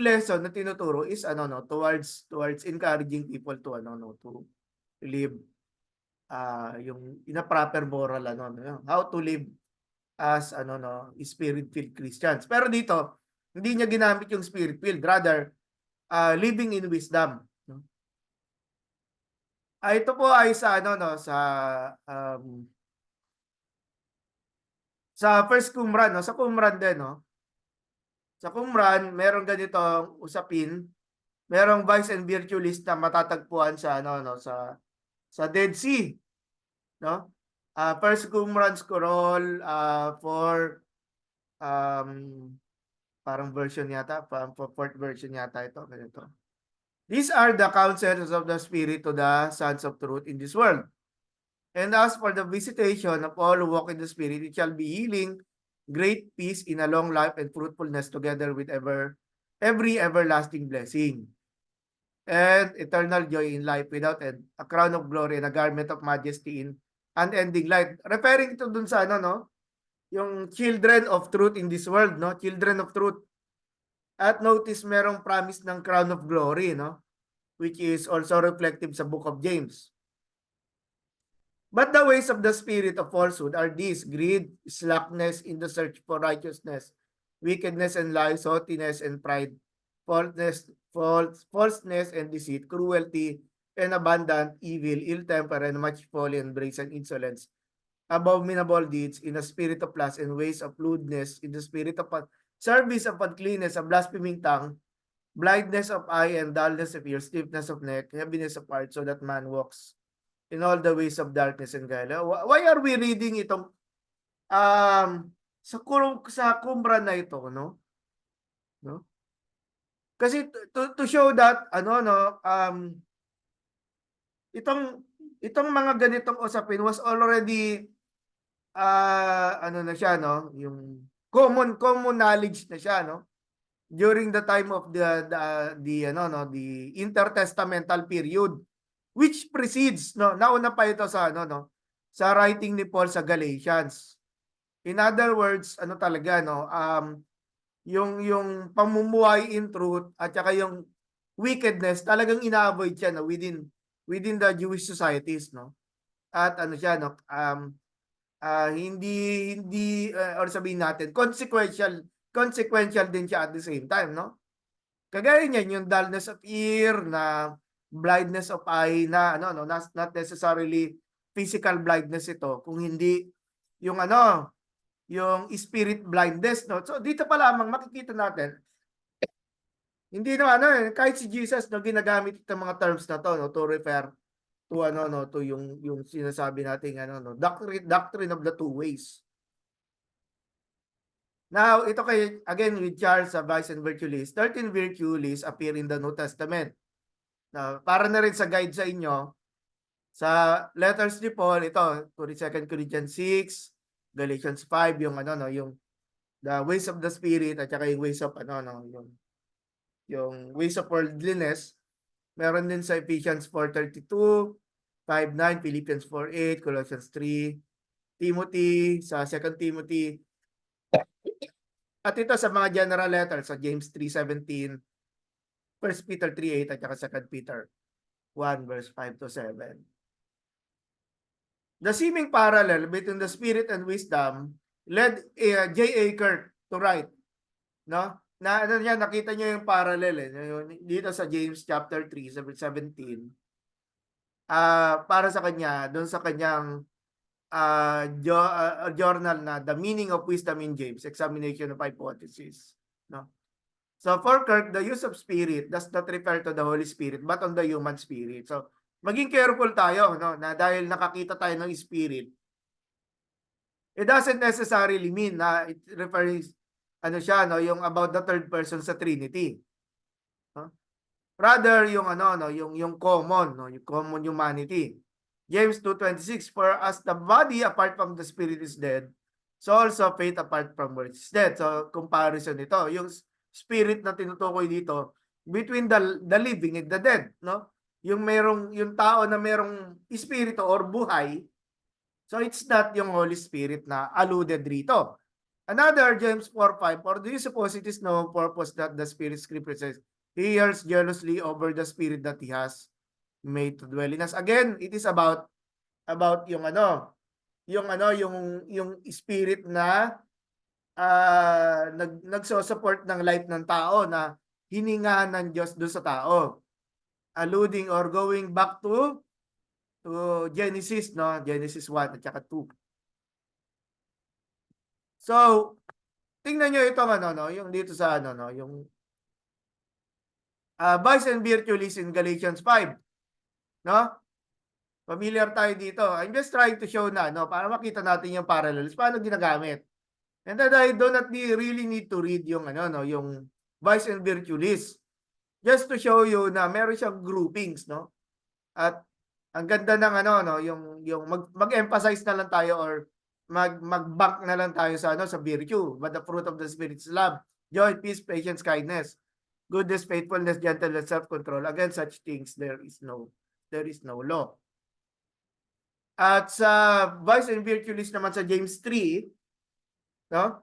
lesson na tinuturo is towards encouraging people to to live yung in a proper moral how to live as spirit-filled Christians. Pero dito hindi niya ginamit yung spirit-filled, rather living in wisdom, no? Ito po ay sa sa First Qumran, no? Sa Qumran din, no? Sa Qumran, meron ganitong usapin, merong vice and virtue list na matatagpuan sa sa Dead Sea, no? First Qumran scroll for parang version yata, fourth version yata ito, ganito. These are the counsels of the Spirit to the sons of truth in this world. And as for the visitation of all who walk in the Spirit, it shall be healing, great peace in a long life and fruitfulness together with every everlasting blessing. And eternal joy in life without end, a crown of glory and a garment of majesty in unending light. Referring to dun sa ano, no? Yung children of truth in this world, no? Children of truth. At notice merong promise ng crown of glory, no? Which is also reflective sa book of James. But the ways of the spirit of falsehood are these: greed, slackness in the search for righteousness, wickedness and lies, haughtiness and pride, falseness and deceit, cruelty and abundant evil, ill temper and much folly and brazen and insolence, abominable deeds, in a spirit of lust and ways of lewdness, in the spirit of service of uncleanness, a blaspheming tongue, blindness of eye and dullness of ear, stiffness of neck, heaviness of heart, so that man walks in all the ways of darkness and guile. Why are we reading itong sa kumbra na ito, no? No? Kasi to show that itong mga ganitong usapin was already na siya, no? Yung common knowledge na siya, no? During the time of the intertestamental period, which precedes, no, nauna pa ito sa sa writing ni Paul sa Galatians. In other words, talaga, no, yung pamumuhay in truth at saka yung wickedness talagang ina-avoid siya, no, within the Jewish societies, no. At siya, no, hindi or sabihin natin consequential din siya at the same time, no. Kagaya niyan yung dullness of ear, na blindness of eye, na not necessarily physical blindness ito, kung hindi yung yung spirit blindness, no. So dito pa lamang makikita natin, hindi kahit si Jesus, no, ginagamit itong mga terms na to, no, to refer to to yung sinasabi nating doctrine of the two ways. Now, ito again with Charles, Vice and Virtue List, 13 virtue lists appear in the New Testament. Now, para na rin sa guide sa inyo, sa letters ni Paul, ito, 2 Corinthians 6, Galatians 5, yung yung the ways of the Spirit, at saka yung ways of yung ways of worldliness. Meron din sa Ephesians 4:32, 5:9, Philippians 4:8, Colossians 3, Timothy, sa 2 Timothy, at ito sa mga general letters, sa James 3:17, 1 Peter 3:8, at saka 2 Peter 1 verse 5 to 7. The seeming parallel between the Spirit and wisdom led J.A. Kirk to write, no? Na nakita niyo yung parallel dito sa James chapter 3 verse 17. Para sa kanya, doon sa kanyang journal na The Meaning of Wisdom in James, Examination of Hypothesis, no? So for Kirk, the use of spirit does not refer to the Holy Spirit but on the human spirit. So maging careful tayo, no, na dahil nakakita tayo ng spirit, it doesn't necessarily mean na it refers yung about the third person sa Trinity. No? Rather yung yung common, no, yung common humanity. James 2:26, for as the body apart from the spirit is dead, so also faith apart from works is dead. So comparison nito, yung spirit na tinutukoy dito between the living and the dead, no? Yung tao na merong espiritu or buhay, so it's not yung Holy Spirit na alluded rito. Another, James 4:5, or do you suppose it is no purpose that the Spirit Scripture says, he yearns jealously over the Spirit that he has made to dwell in us. Again, it is about yung yung spirit na nagso-support ng life ng tao, na hiningahan ng Diyos doon sa tao. Alluding or going back to Genesis, no? Genesis 1 at saka 2. So, tingnan niyo itong yung dito sa yung Vice and Virtue List in Galatians 5. No? Familiar tayo dito. I'm just trying to show na, para makita natin yung parallels, paano ginagamit. And then I do not really need to read yung yung Vice and Virtue List. Just to show you na meron siyang groupings, no? At ang ganda ng yung mag-emphasize na lang tayo or mag-bank na lang tayo sa ano, sa virtue. But the fruit of the Spirit is love, joy, peace, patience, kindness, goodness, faithfulness, gentleness, self-control. Against such things there is no law. At sa vice and virtue list naman sa James 3, no?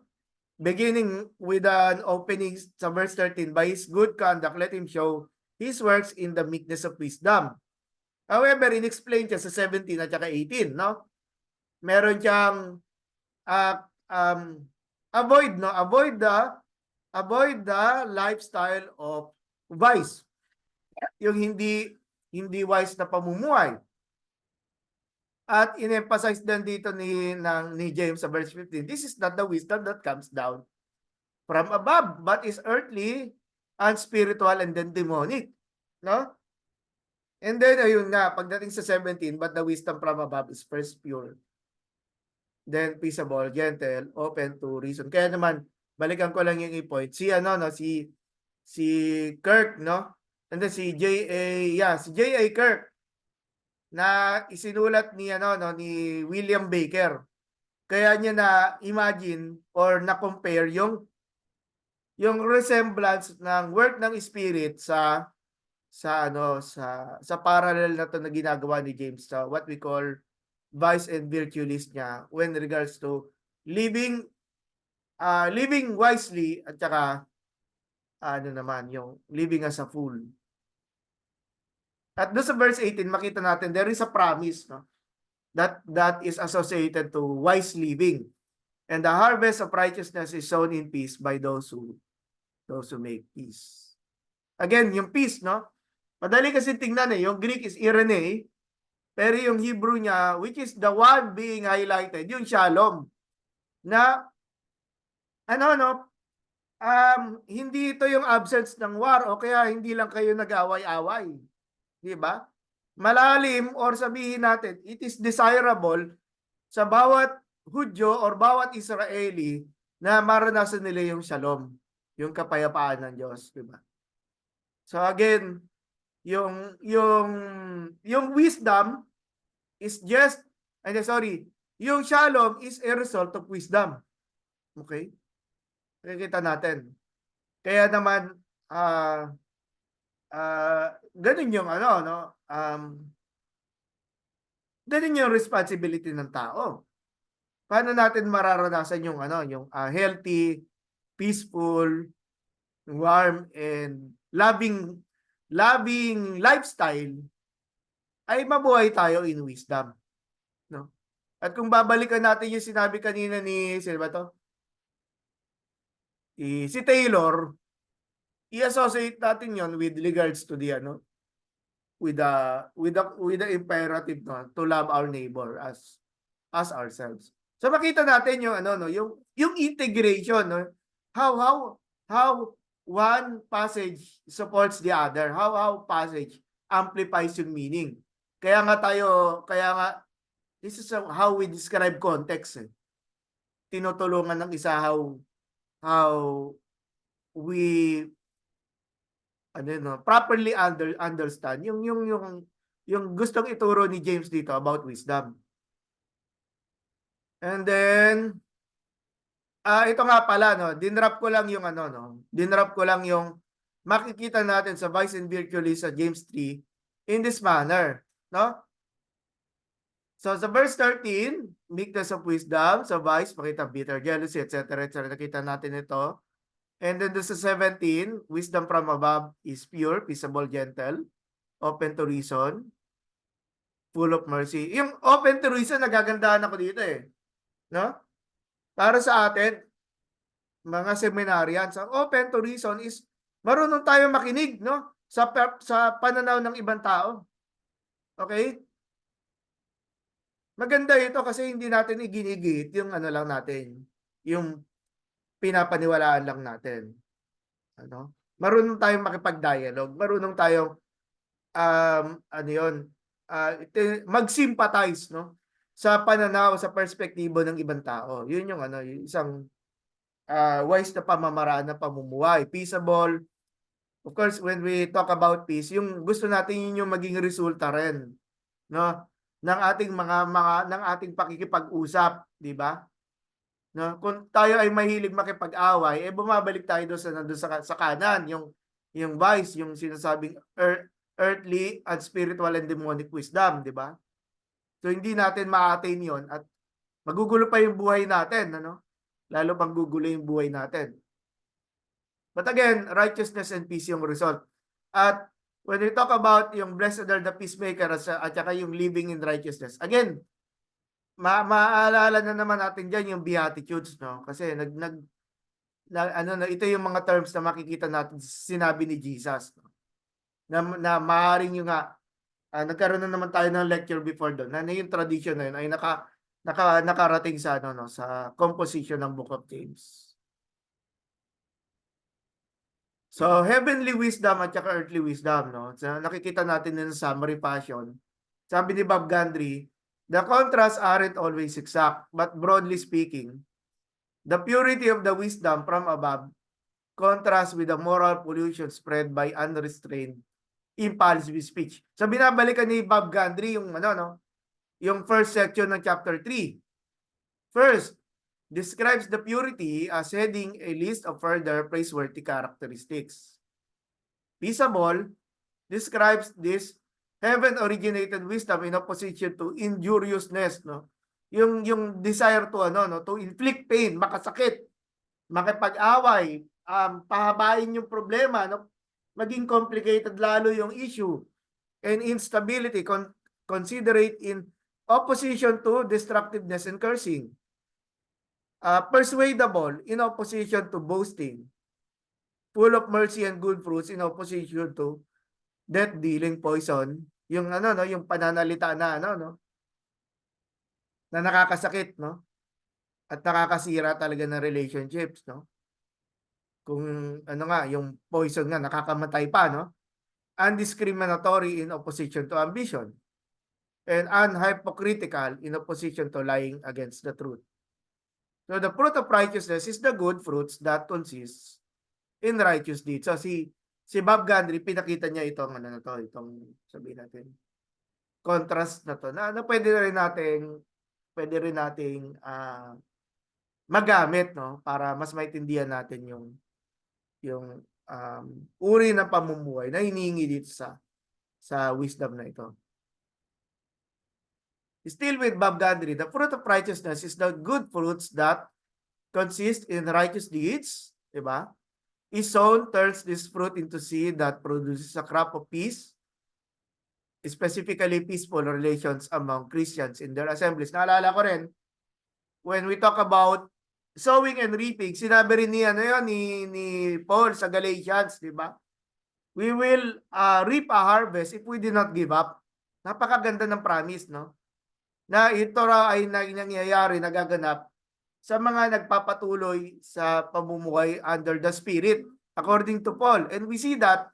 Beginning with an opening sa verse 13, by his good conduct, let him show his works in the meekness of wisdom. However, in-explain siya sa 17 at saka 18, no? Meron siyang avoid the lifestyle of vice. Yung hindi wise na pamumuhay. At in-emphasize din dito ni James sa verse 15, this is not the wisdom that comes down from above, but is earthly, unspiritual, and then demonic. No? And then, ayun nga, pagdating sa 17, but the wisdom from above is first pure, then peaceable, gentle, open to reason. Kaya naman, balikan ko lang yung i-point. Si Kirk, no? And then si J.A. Kirk, na isinulat ni William Baker. Kaya niya na imagine or na compare yung resemblance ng work ng Spirit sa parallel na to na ginagawa ni James sa what we call vice and virtue list niya when regards to living wisely at saka yung living as a fool. At doon sa verse 18 makita natin there is a promise, no, that is associated to wise living, and the harvest of righteousness is sown in peace by those who make peace. Again, yung peace, no? Madali kasi tingnan yung Greek is irene, pero yung Hebrew niya, which is the one being highlighted, yung shalom, na hindi ito yung absence ng war o kaya hindi lang kayo nag-away-away. Di ba? Malalim or sabihin natin, it is desirable sa bawat Hudyo or bawat Israeli na maranasan nila yung shalom, yung kapayapaan ng Diyos, di ba? So again, yung wisdom is yung shalom is a result of wisdom. Okay? Nakikita natin. Kaya naman ganun yung ganun yung responsibility ng tao. Paano natin mararanasan yung healthy, peaceful, warm, and loving lifestyle ay mabuhay tayo in wisdom, no? At kung babalikan natin yung sinabi kanina ni sino ba to? Si Taylor, i-associate natin yon with regards to the with the imperative, no, to love our neighbor as ourselves. So makita natin yung yung integration, no? How one passage supports the other. How passage amplifies yung meaning. Kaya nga this is how we describe context. Tinutulungan ng isa how we properly understand yung gustong ituro ni James dito about wisdom. And then ito nga pala, no, dinrap ko lang yung makikita natin sa vice and virtue list sa James 3 in this manner, no? So sa verse 13, meekness of wisdom, sa vice makita bitter jealousy, etc. Nakita natin ito. And then sa 17, wisdom from above is pure, peaceable, gentle, open to reason, full of mercy. Yung open to reason, nagagandahan ako dito no? Para sa atin, mga seminarians, ang open to reason is marunong tayo makinig, no? Sa pananaw ng ibang tao. Okay? Maganda ito kasi hindi natin iginigit yung lang natin, yung pinapaniwalaan lang natin. Marunong tayong makipag-dialogue, marunong tayong mag-sympathize, no, sa pananaw, sa perspektibo ng ibang tao. Yun yung yung isang wise na pamamaraan na pamumuhay, peaceable. Of course, when we talk about peace, yung gusto natin yun yung maging resulta rin, no? ng ating ng ating pakikipag-usap, di ba? No, kung tayo ay mahilig makipag-away, bumabalik tayo doon sa kanan, yung vice, yung sinasabing earthly and spiritual and demonic wisdom, di ba? So hindi natin ma-attain 'yon at magugulo pa yung buhay natin, ano? Lalo pang gugulo yung buhay natin. But again, righteousness and peace yung result. At when we talk about yung blessed are the peacemaker at saka yung living in righteousness, again, maaalala na naman natin diyan yung beatitudes, no? Kasi ito yung mga terms na makikita natin sinabi ni Jesus, no? Na maaaring yung nga nagkaroon na naman tayo ng lecture before doon. Na yung tradition na yun ay nakarating sa sa composition ng Book of James. So heavenly wisdom at saka earthly wisdom, no? So, nakikita natin din sa summary fashion. Sabi ni Bob Gundry, the contrasts aren't always exact, but broadly speaking, the purity of the wisdom from above contrasts with the moral pollution spread by unrestrained impulsive speech. So binabalikan ni Bob Gundry yung yung first section ng chapter 3. First, describes the purity as heading a list of further praiseworthy characteristics. Peaceable describes this heaven-originated wisdom in opposition to injuriousness, no? Yung desire to to inflict pain, makasakit, makipag-away, pahabain yung problema, no? Maging complicated lalo yung issue, and instability, considerate in opposition to destructiveness and cursing. Persuadable in opposition to boasting, full of mercy and good fruits in opposition to death-dealing poison, yung yung pananalita na na nakakasakit, no? At nakakasira talaga ng relationships, no? Kung yung poison nga nakakamatay pa, no? Undiscriminatory in opposition to ambition, and unhypocritical in opposition to lying against the truth. So the fruit of righteousness is the good fruits that consists in righteous deeds. So si Bob Gundry, pinakita niya itong itong sabihin natin contrast na to na pwede rin nating magamit, no, para mas maintindihan natin yung uri ng pamumuhay na hinihingi dito sa wisdom na ito. Still with Bob Gundry, the fruit of righteousness is the good fruits that consist in righteous deeds, diba? His sown turns this fruit into seed that produces a crop of peace, specifically peaceful relations among Christians in their assemblies. Naalala ko rin, when we talk about sowing and reaping, sinabi rin ni Paul sa Galatians, diba? We will reap a harvest if we do not give up. Napakaganda ng promise, no? Na ito raw ay nangyayari, nagaganap sa mga nagpapatuloy sa pamumuhay under the Spirit, according to Paul. And we see that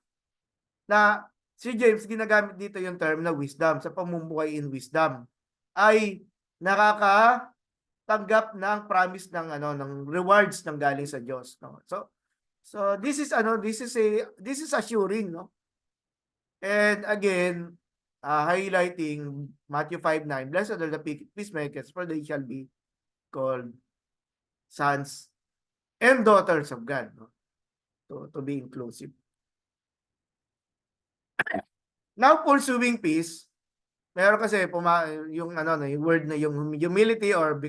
na si James, ginagamit dito yung term na wisdom, sa pamumuhay in wisdom, ay nakakatanggap ng promise ng rewards ng galing sa Diyos, no? So this is assuring, no? And again, highlighting Matthew 5:9, blessed are the peacemakers, for they shall be called sons and daughters of God, no? To be inclusive. Now, pursuing peace, meron kasi yung yung word na yung humility or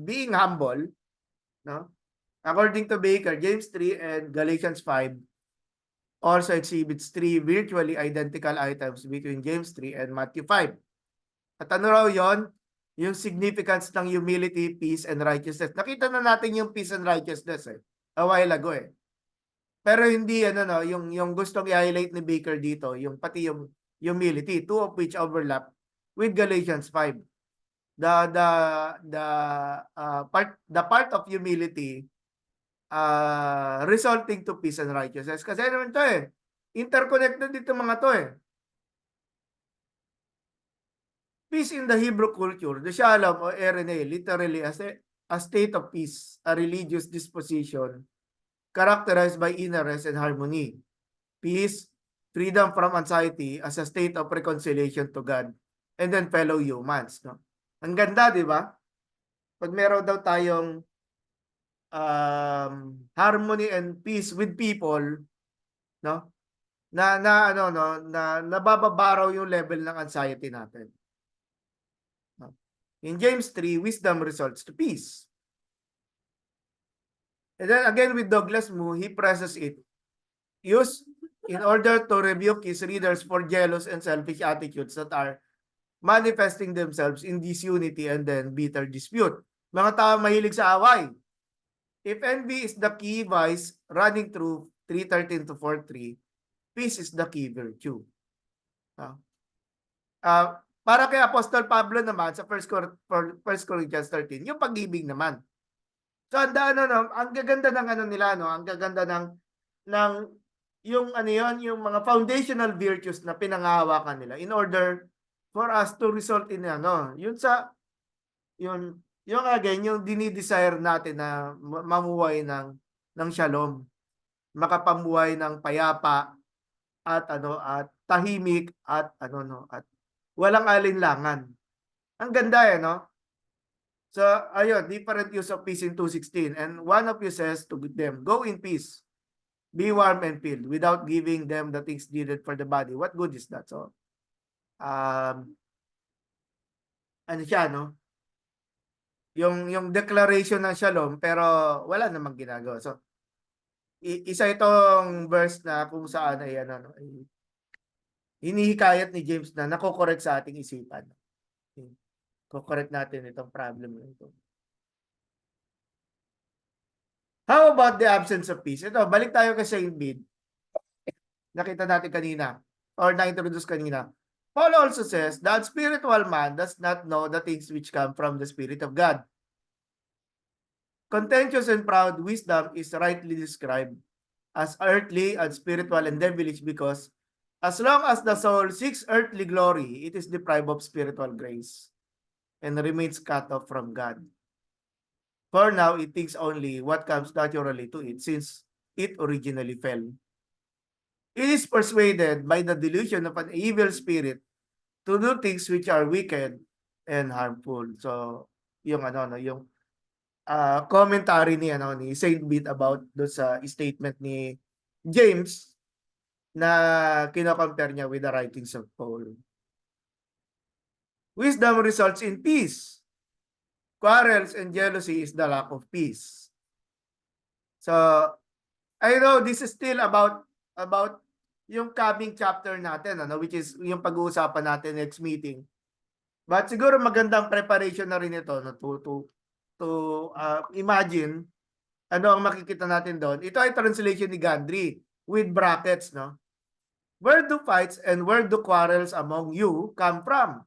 being humble, no? According to Baker, James 3 and Galatians 5 also exhibits 3 virtually identical items between James 3 and Matthew 5. At ano raw yon? Yung significance ng humility, peace, and righteousness. Nakita na natin yung peace and righteousness a while ago Pero hindi yung gustong i-highlight ni Baker dito, yung pati yung humility, two of which overlap with Galatians 5. The part of humility resulting to peace and righteousness. Kasi naman to interconnected dito mga to Peace in the Hebrew culture, the shalom or ereneh, literally as a state of peace, a religious disposition characterized by inner rest and harmony. Peace, freedom from anxiety as a state of reconciliation to God. and then fellow humans, no? Ang ganda, di ba? Pag meron daw tayong harmony and peace with people, no? Na ano no, na nabababa yung level ng anxiety natin. No? In James 3, wisdom results to peace. And then again with Douglas Moo, he presses it. Use in order to rebuke his readers for jealous and selfish attitudes that are manifesting themselves in disunity and then bitter dispute. Mga tao mahilig sa away. If envy is the key vice running through 3:13 to 4:3, peace is the key virtue. Para kay Apostol Pablo naman sa 1 Corinthians 13, yung pag-ibig naman. So ang gaganda ng ano nila, no? Ang gaganda ng yung ano yon, yung mga foundational virtues na pinangahawakan nila in order for us to result in ano, yun sa yung again yung dinidesire natin na mamuhay ng shalom, makapamuhay ng payapa at ano at tahimik at ano no at walang alinlangan. Ang ganda no? So ayun, different use of peace in 2:16, and one of you says to them, go in peace, be warm and filled, without giving them the things needed for the body. What good is that? So ano siya no? Yung declaration ng shalom pero wala namang ginagawa. So isa itong verse na kung saan ay ano ay hinihikayat ni James na nako-correct sa ating isipan. Ko-correct natin itong problem na ito. How about the absence of peace? Ito, balik tayo kay Saint Bede. Nakita natin kanina or na-introduce kanina. Paul also says that spiritual man does not know the things which come from the Spirit of God. Contentious and proud wisdom is rightly described as earthly and spiritual and devilish because as long as the soul seeks earthly glory, it is deprived of spiritual grace and remains cut off from God. For now, it thinks only what comes naturally to it since it originally fell. It is persuaded by the delusion of an evil spirit to do things which are wicked and harmful. So, yung ano no, yung commentary ni ni Saint Bede about do sa statement ni James na kino-compare niya with the writings of Paul. Wisdom results in peace. Quarrels and jealousy is the lack of peace. So, I know this is still about yung coming chapter natin, which is yung pag-uusapan natin next meeting. But siguro magandang preparation na rin ito to imagine ano ang makikita natin doon. Ito ay translation ni Gandry with brackets, no? Where do fights and where do quarrels among you come from?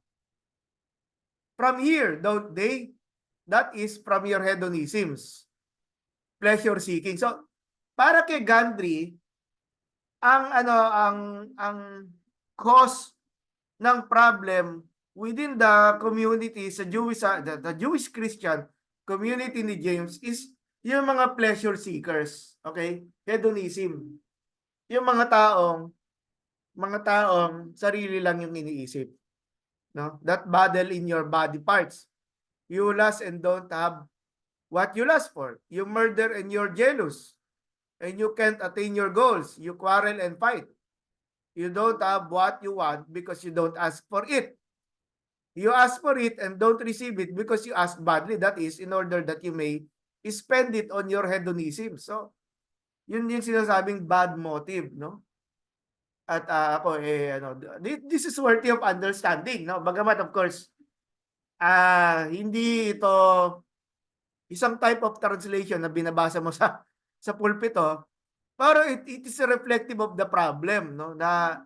From here, don't they? That is from your hedonisms, pleasure seeking. So, para kay Gandry, ang cause ng problem within the community sa Jewish the Jewish Christian community ni James is yung mga pleasure seekers, okay? Hedonism. Yung mga taong sarili lang yung iniisip, no? That battle in your body parts. You lust and don't have what you lust for. You murder and you're jealous. And you can't attain your goals. You quarrel and fight. You don't have what you want because you don't ask for it. You ask for it and don't receive it because you ask badly. That is in order that you may spend it on your hedonism. So, yun yung sinasabing bad motive, no? At ako this is worthy of understanding, no? Bagamat of course hindi ito isang type of translation na binabasa mo sa pulpito, pero it is reflective of the problem, no? Na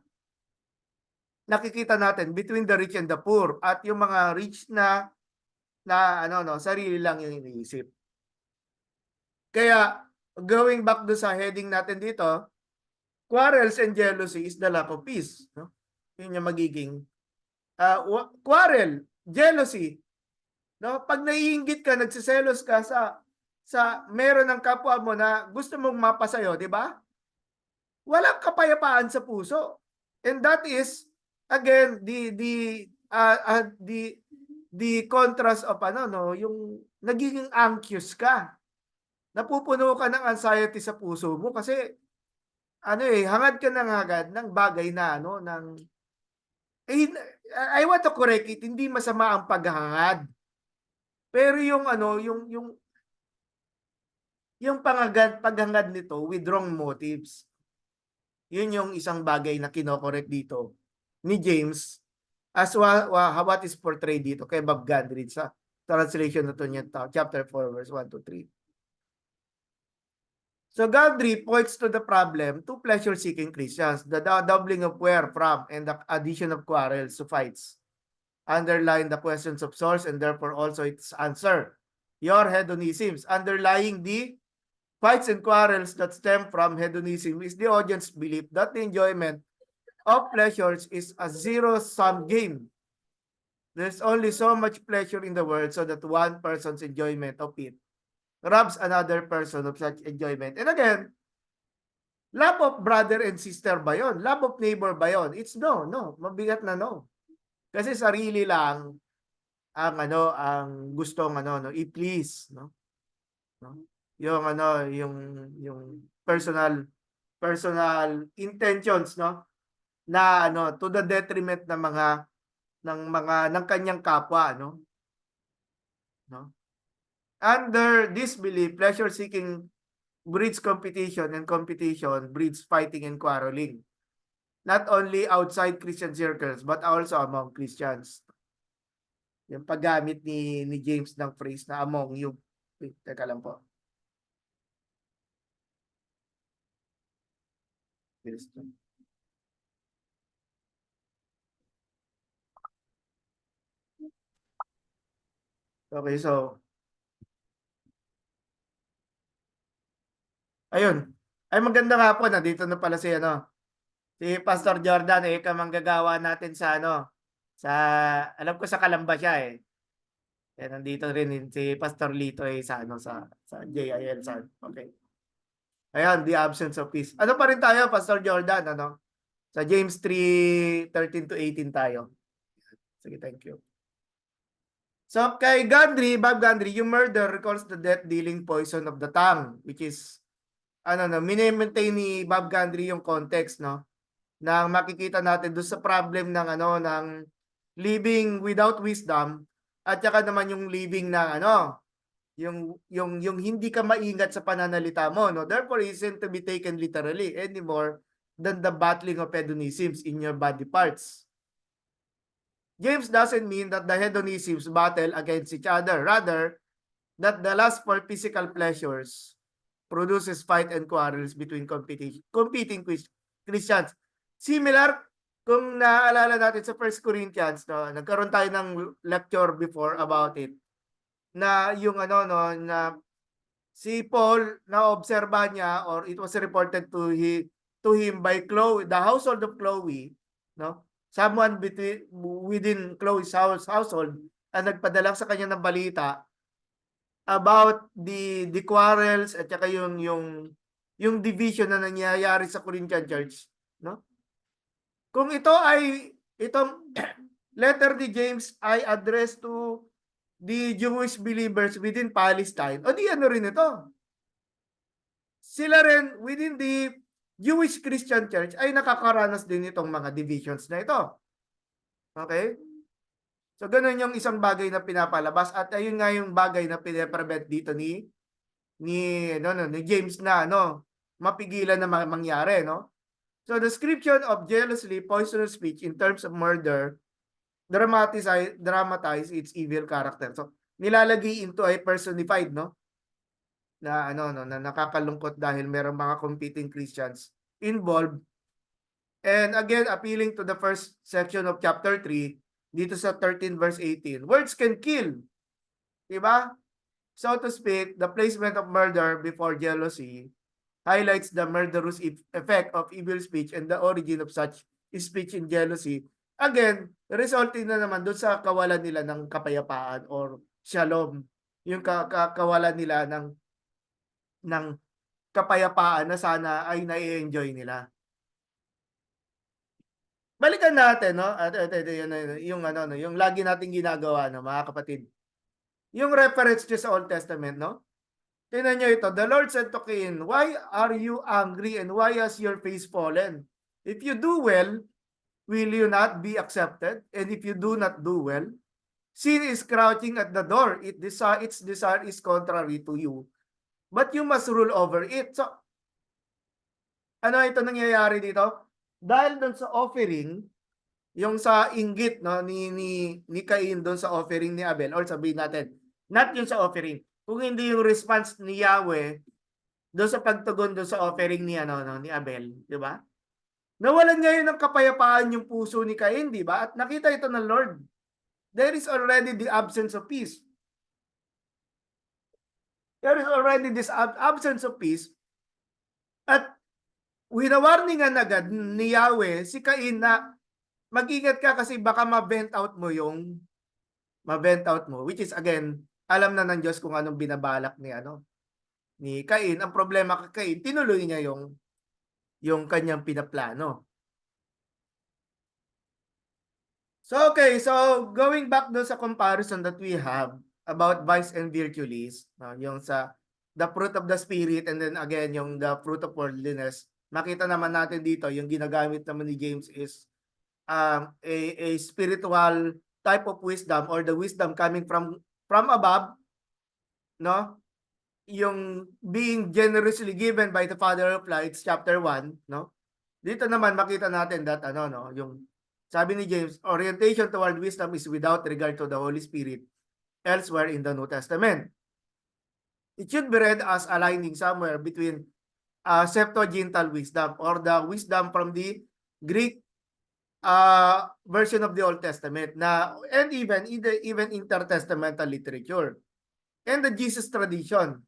nakikita natin between the rich and the poor at yung mga rich na sarili lang yung iniisip. Kaya going back do sa heading natin dito, quarrels and jealousy is the lack of peace, no? Yun yung magiging quarrel, jealousy, no? Pag naiinggit ka, nagsiselos ka sa meron ng kapwa mo na gusto mong mapasayo, di ba? Walang kapayapaan sa puso. And that is again the the contrast of ano no, yung nagiging anxious ka. Napupuno ka ng anxiety sa puso mo kasi ano hangad ka na agad ng bagay na ano ng eh, I want to correct it, hindi masama ang paghahangad. Pero yung ano, yung paghangad nito with wrong motives. Yun yung isang bagay na kino-correct dito ni James as what is portrayed dito kay Bob Gandry sa translation na to niya, chapter 4 verse 1 to 3. So Gandry points to the problem to pleasure-seeking Christians, the doubling of where from and the addition of quarrels to fights. Underline the questions of source and therefore also its answer. Your hedonisms. Underlying the fights and quarrels that stem from hedonism is the audience's belief that the enjoyment of pleasures is a zero-sum game. There's only so much pleasure in the world so that one person's enjoyment of it robs another person of such enjoyment. And again, love of brother and sister ba yun? Love of neighbor ba yun? It's no. Mabigat na no. Kasi sarili lang ang ano, ang gustong ano, no, i-please, no? Yung ano, yung personal intentions, no? Na ano, to the detriment ng kanyang kapwa, no? Under this belief, pleasure-seeking breeds competition and competition breeds fighting and quarreling. Not only outside Christian circles but also among Christians. Yung paggamit ni James ng phrase na among you. Wait, teka lang po. Okay, so ayun. Ay maganda nga po, nandito na pala si ano, si Pastor Jordan, kamanggagawa natin sa ano, sa alam ko sa Calamba siya eh. Kaya nandito rin si Pastor Lito sa ano sa JIL sa okay. Ayan, the absence of peace. Ano pa rin tayo, Pastor Jordan, ano? Sa James 3:13 to 18 tayo. Sige, thank you. So kay Gandry, Bob Gandry, yung murder recalls the death-dealing poison of the tongue, which is ano no, mini-maintain ni Bob Gandry yung context, no? Nang makikita natin doon sa problem ng ano ng living without wisdom at saka naman yung living na ano yung hindi ka maingat sa pananalita mo, no? Therefore isn't to be taken literally anymore than the battling of hedonisms in your body parts. James doesn't mean that the hedonisms battle against each other, rather that the lust for physical pleasures produces fight and quarrels between competing Christians. Similar kung naaalala natin sa 1 Corinthians, no, nagkaroon tayo ng lecture before about it, na yung ano no, na si Paul na obserba niya or it was reported to him by Chloe, the household of Chloe, no? Someone within Chloe's household ang nagpadala sa kanya ng balita about the quarrels at saka yung division na nangyayari sa Corinthian church, no? Kung itong letter ni James ay addressed to the Jewish believers within Palestine, o di ano rin ito? Sila rin within the Jewish Christian Church ay nakakaranas din itong mga divisions na ito. Okay? So ganun yung isang bagay na pinapalabas at ayun nga yung bagay na pinaprevent dito ni James na mapigilan na mangyari, no? So the description of jealously poisonous speech in terms of murder dramatize its evil character. So nilalagay into a personified, no? Na na nakakalungkot dahil merong mga competing Christians involved. And again, appealing to the first section of chapter 3, dito sa 13 verse 18. Words can kill. Diba? So to speak, the placement of murder before jealousy highlights the murderous effect of evil speech and the origin of such speech in jealousy. Again, resulting na naman doon sa kawalan nila ng kapayapaan or shalom. Yung kawalan nila ng kapayapaan na sana ay nai-enjoy nila. balikan natin, no? Yung ano, no, yung lagi nating ginagawa, no, mga kapatid. Yung reference niyo sa Old Testament, no? Tingnan niyo ito. The Lord said to Cain, "Why are you angry and why has your face fallen? If you do well, will you not be accepted? And if you do not do well, sin is crouching at the door. Its desire is contrary to you. But you must rule over it." So, ano ito nangyayari dito? Dahil doon sa offering, yung sa inggit, no, ni Cain doon sa offering ni Abel, or sabihin natin, not yung sa offering, kung hindi yung response ni Yahweh doon sa pagtugon doon sa offering ni ano, no, ni Abel, di ba? Nawalan ngayon ng kapayapaan yung puso ni Cain, di ba? At nakita ito ng Lord. There is already the absence of peace. There is already this absence of peace. At winawarningan agad ni Yahweh si Cain na mag-ingat ka kasi baka ma-vent out mo, which is again, alam na ng Diyos kung anong binabalak ni ano ni Cain. Ang problema kay Cain, tinuloy niya yung kanyang pinaplano. So okay, so going back doon sa comparison that we have about vice and virtue list, yung sa the fruit of the spirit and then again yung the fruit of worldliness, makita naman natin dito yung ginagamit naman ni James is a spiritual type of wisdom or the wisdom coming from above, no? Yung being generously given by the Father of Lights, chapter 1, no? Dito naman makita natin that ano, no, yung sabi ni James, orientation toward wisdom is without regard to the Holy Spirit elsewhere in the New Testament. It should be read as aligning somewhere between Septuagintal wisdom or the wisdom from the Greek version of the Old Testament na and even intertestamental literature and the Jesus tradition,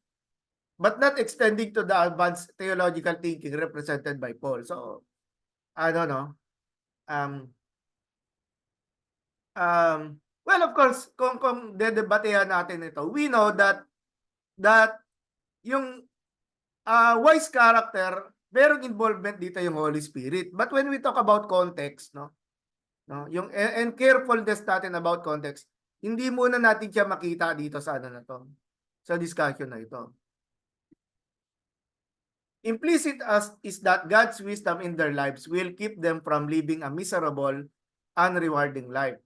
but not extending to the advanced theological thinking represented by Paul. So ano, no, um, well, of course, kung dedebatehan natin ito, we know that yung wise character, merong involvement dito yung Holy Spirit. But when we talk about context, no, yung and carefulness natin about context, hindi muna natin siya makita dito sa ano na to, sa discussion na ito. Implicit as is that God's wisdom in their lives will keep them from living a miserable, unrewarding life.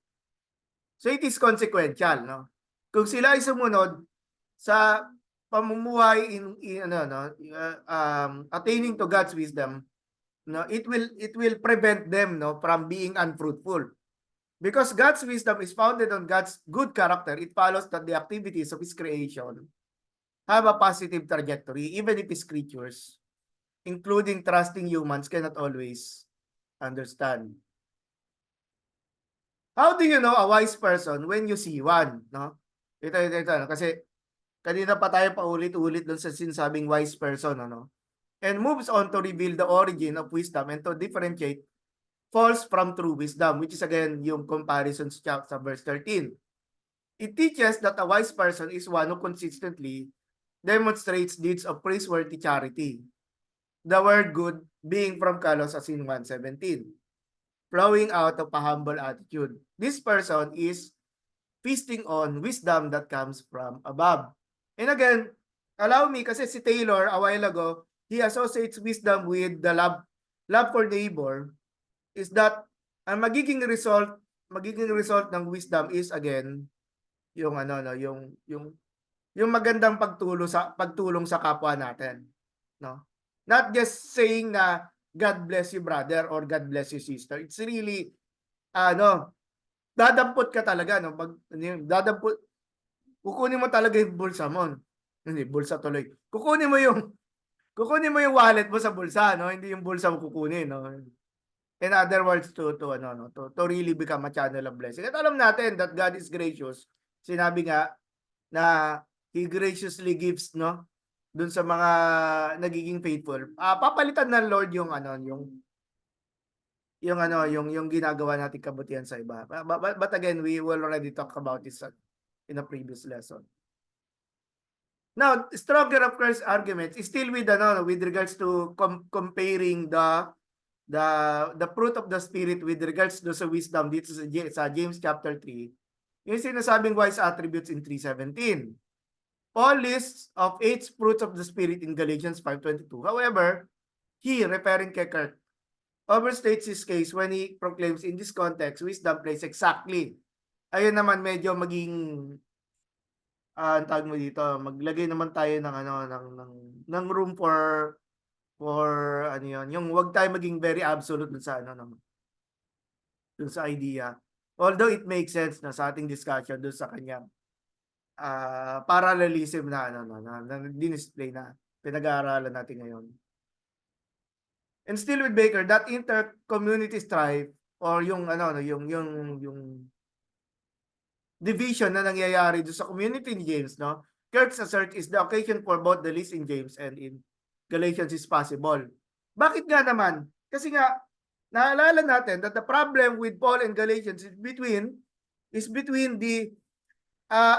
So it is consequential, no? Kung sila ay sumunod sa pamumuhay attaining to God's wisdom, no, it will prevent them, no, from being unfruitful. Because God's wisdom is founded on God's good character, it follows that the activities of His creation have a positive trajectory, even if His creatures, including trusting humans, cannot always understand. How do you know a wise person when you see one? No? Ito, kasi kanina pa tayo paulit-ulit doon sa sinasabing wise person, ano? And moves on to reveal the origin of wisdom and to differentiate false from true wisdom, which is again yung comparison sa verse 13. It teaches that a wise person is one who consistently demonstrates deeds of praiseworthy charity. The word good being from Colossians 1:17, flowing out of a humble attitude. This person is feasting on wisdom that comes from above. And again, allow me, kasi si Taylor a while ago, he associates wisdom with the love for neighbor, is that ang magiging result ng wisdom is again yung ano, no, yung magandang pagtulong sa kapwa natin, no? Not just saying na God bless you brother or God bless you sister. It's really dadampot ka talaga, no? Kukunin mo talaga yung bulsa mo. Hindi, bulsa tuloy. Kukunin mo yung wallet mo sa bulsa, no? Hindi yung bulsa mo kukunin, no? In other words, to really become a channel of blessing. At alam natin that God is gracious. Sinabi nga na He graciously gives, no, dun sa mga nagiging faithful. Papalitan ng Lord yung yung ginagawa nating kabutihan sa iba. But again, we will already talk about this in a previous lesson. Now, stronger of course arguments is still with regards to comparing the the fruit of the Spirit with regards to sa wisdom dito sa James chapter 3, yung sinasabing wise attributes in 3:17. Paul lists of 8 fruits of the Spirit in Galatians 5:22. However, he, referring kay Kurt, overstates his case when he proclaims in this context, wisdom plays exactly. Ayun naman medyo maging ang tawag mo dito, maglagay naman tayo ng ano ng room for ano yun, yung wag tayo maging very absolute dun sa ano dun sa idea. Although it makes sense na sa ating discussion dun sa kanyang parallelism na dinisplay na pinag-aaralan natin ngayon. And still with Baker, that inter-community strife or yung yung division na nangyayari doon sa community in James, no? Kirk's assert is the occasion for both the list in James and in Galatians is possible. Bakit nga naman? Kasi nga, naalala natin that the problem with Paul and Galatians is between the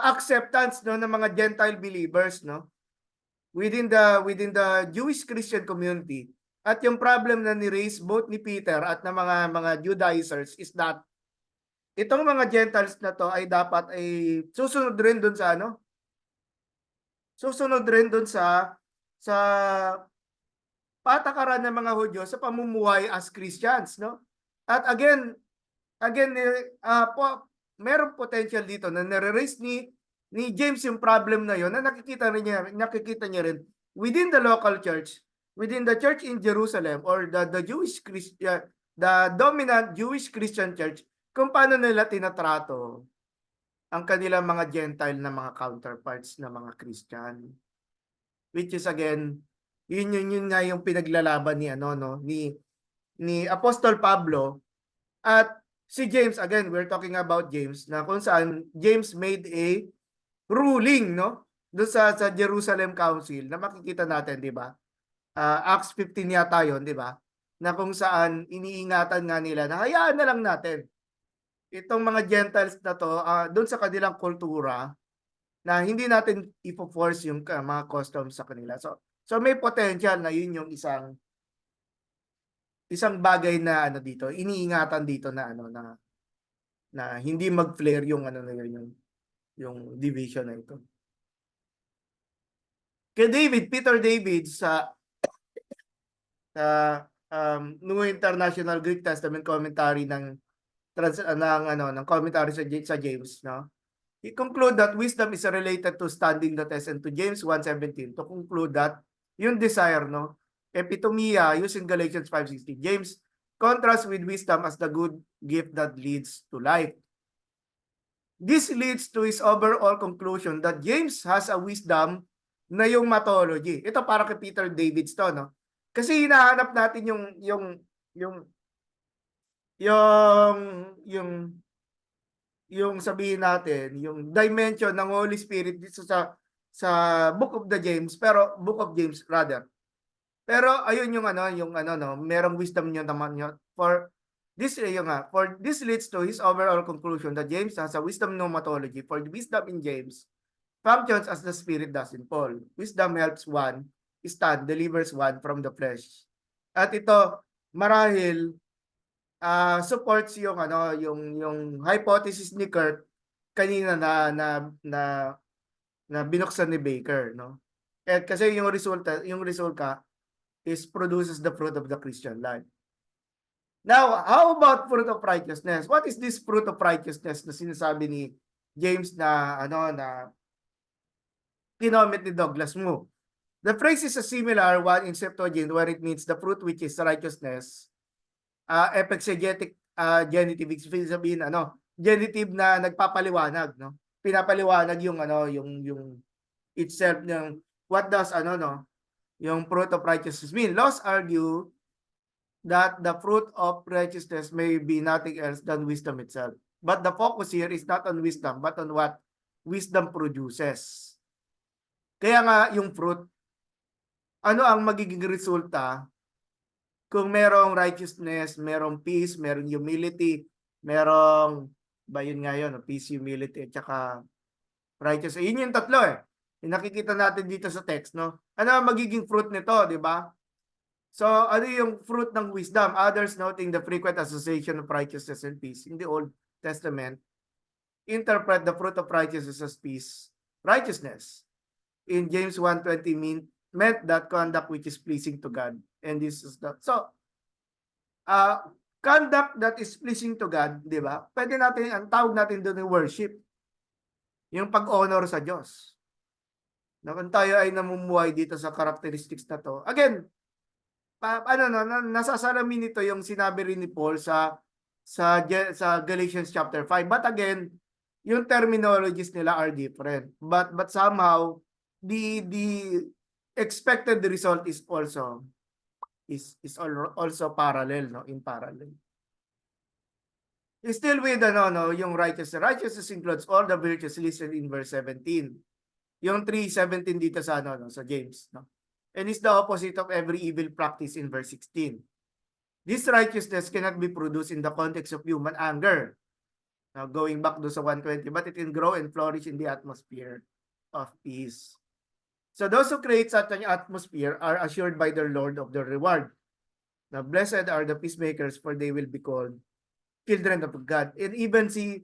acceptance no ng mga Gentile believers, no? Within the Jewish Christian community. At yung problem na ni-raise both ni Peter at ng mga Judaizers is that itong mga Gentiles na to ay dapat ay susunod rin doon sa ano? Susunod rin doon sa patakaran ng mga Hudyo sa pamumuhay as Christians, no? At again merong potential dito na nare-raise ni James yung problem na yon na nakikita niya rin within the local church, within the church in Jerusalem or the Jewish Christian, the dominant Jewish Christian church, kung paano nila tinatrato ang kanilang mga Gentile na mga counterparts na mga Christian. Which is again, yun nga yung pinaglalaban ni ni Apostol Pablo at si James. Again, we're talking about James na kung saan James made a ruling, no? Doon sa Jerusalem Council na makikita natin, di ba? Acts 15 yata yun, di ba? Na kung saan iniingatan nga nila na hayaan na lang natin itong mga Gentiles na to doon sa kanilang kultura na hindi natin ipo-force yung mga customs sa kanila. So may potential na yun yung isang bagay na dito, iniingatan dito na na hindi mag-flare yung yung division na ito. Kay Peter David sa New International Greek Testament Commentary ng commentary sa James, no? He conclude that wisdom is related to standing the test, and to James 1:17 to conclude that yung desire, no, epitomia using Galatians 5:16. James contrasts with wisdom as the good gift that leads to life. This leads to his overall conclusion that James has a wisdom na yung matology. Ito para kay Peter Davids to, no? Kasi hinahanap natin yung sabihin natin, yung dimension ng Holy Spirit dito sa Book of James rather. Pero ayun yung merong wisdom niyo naman yun. For this leads to his overall conclusion that James has a wisdom pneumatology. For the wisdom in James functions as the Spirit does in Paul. Wisdom helps one stand, delivers one from the flesh. At ito marahil supports yung yung hypothesis ni Kurt kanina na binuksan ni Baker, no? At kasi yung resulta is produces the fruit of the Christian life. Now, how about fruit of righteousness? What is this fruit of righteousness na sinasabi ni James na na kinomit ni Douglas Moo? The phrase is a similar one in Septuagint where it means the fruit which is righteousness. Exegetic genitive, sabihin genitive na nagpapaliwanag, no? Pinapaliwanag yung yung itself ng what does yung fruit of righteousness mean. Laws argue that the fruit of righteousness may be nothing else than wisdom itself. But the focus here is not on wisdom but on what wisdom produces. Kaya nga yung fruit, ano ang magiging resulta kung merong righteousness, merong peace, merong humility, merong peace, humility, at saka righteousness. Yun yung tatlo yung nakikita natin dito sa text, no? Ano ang magiging fruit nito, di ba? So, ano yung fruit ng wisdom? Others noting the frequent association of righteousness and peace in the Old Testament interpret the fruit of righteousness as peace, righteousness. In James 1:20 meant that conduct which is pleasing to God. And this is the uh, conduct that is pleasing to God, di ba? Pwede natin, ang tawag natin doon yung worship, yung pag-honor sa Diyos. Na kung tayo ay namumuhay dito sa characteristics na to. Again, nasasalamin nito yung sinabi rin ni Paul sa Galatians chapter 5. But again, yung terminologies nila are different. But somehow the expected result is also parallel, no, in parallel. Still with yung righteousness includes all the virtues listed in verse 17. Yung 3:17 dito sa sa James, no. And is the opposite of every evil practice in verse 16. This righteousness cannot be produced in the context of human anger. Now, going back to sa 120, but it can grow and flourish in the atmosphere of peace. So those who create such an atmosphere are assured by their Lord of their reward. Now, blessed are the peacemakers, for they will be called children of God. And even si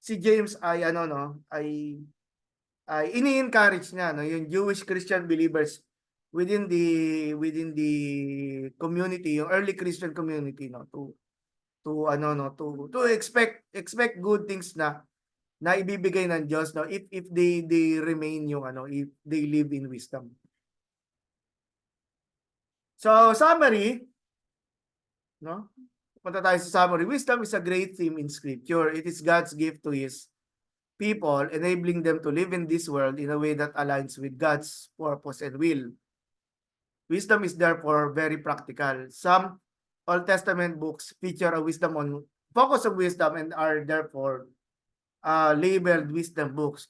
James ay ay ini-encourage niya yung Jewish Christian believers within the community, yung early Christian community, to expect good things na ibibigay ng Diyos, if they remain if they live in wisdom. So summary, punta tayo sa summary. Wisdom is a great theme in Scripture. It is God's gift to His people, enabling them to live in this world in a way that aligns with God's purpose and will. Wisdom is therefore very practical. Some Old Testament books feature a focus on wisdom and are therefore labeled wisdom books.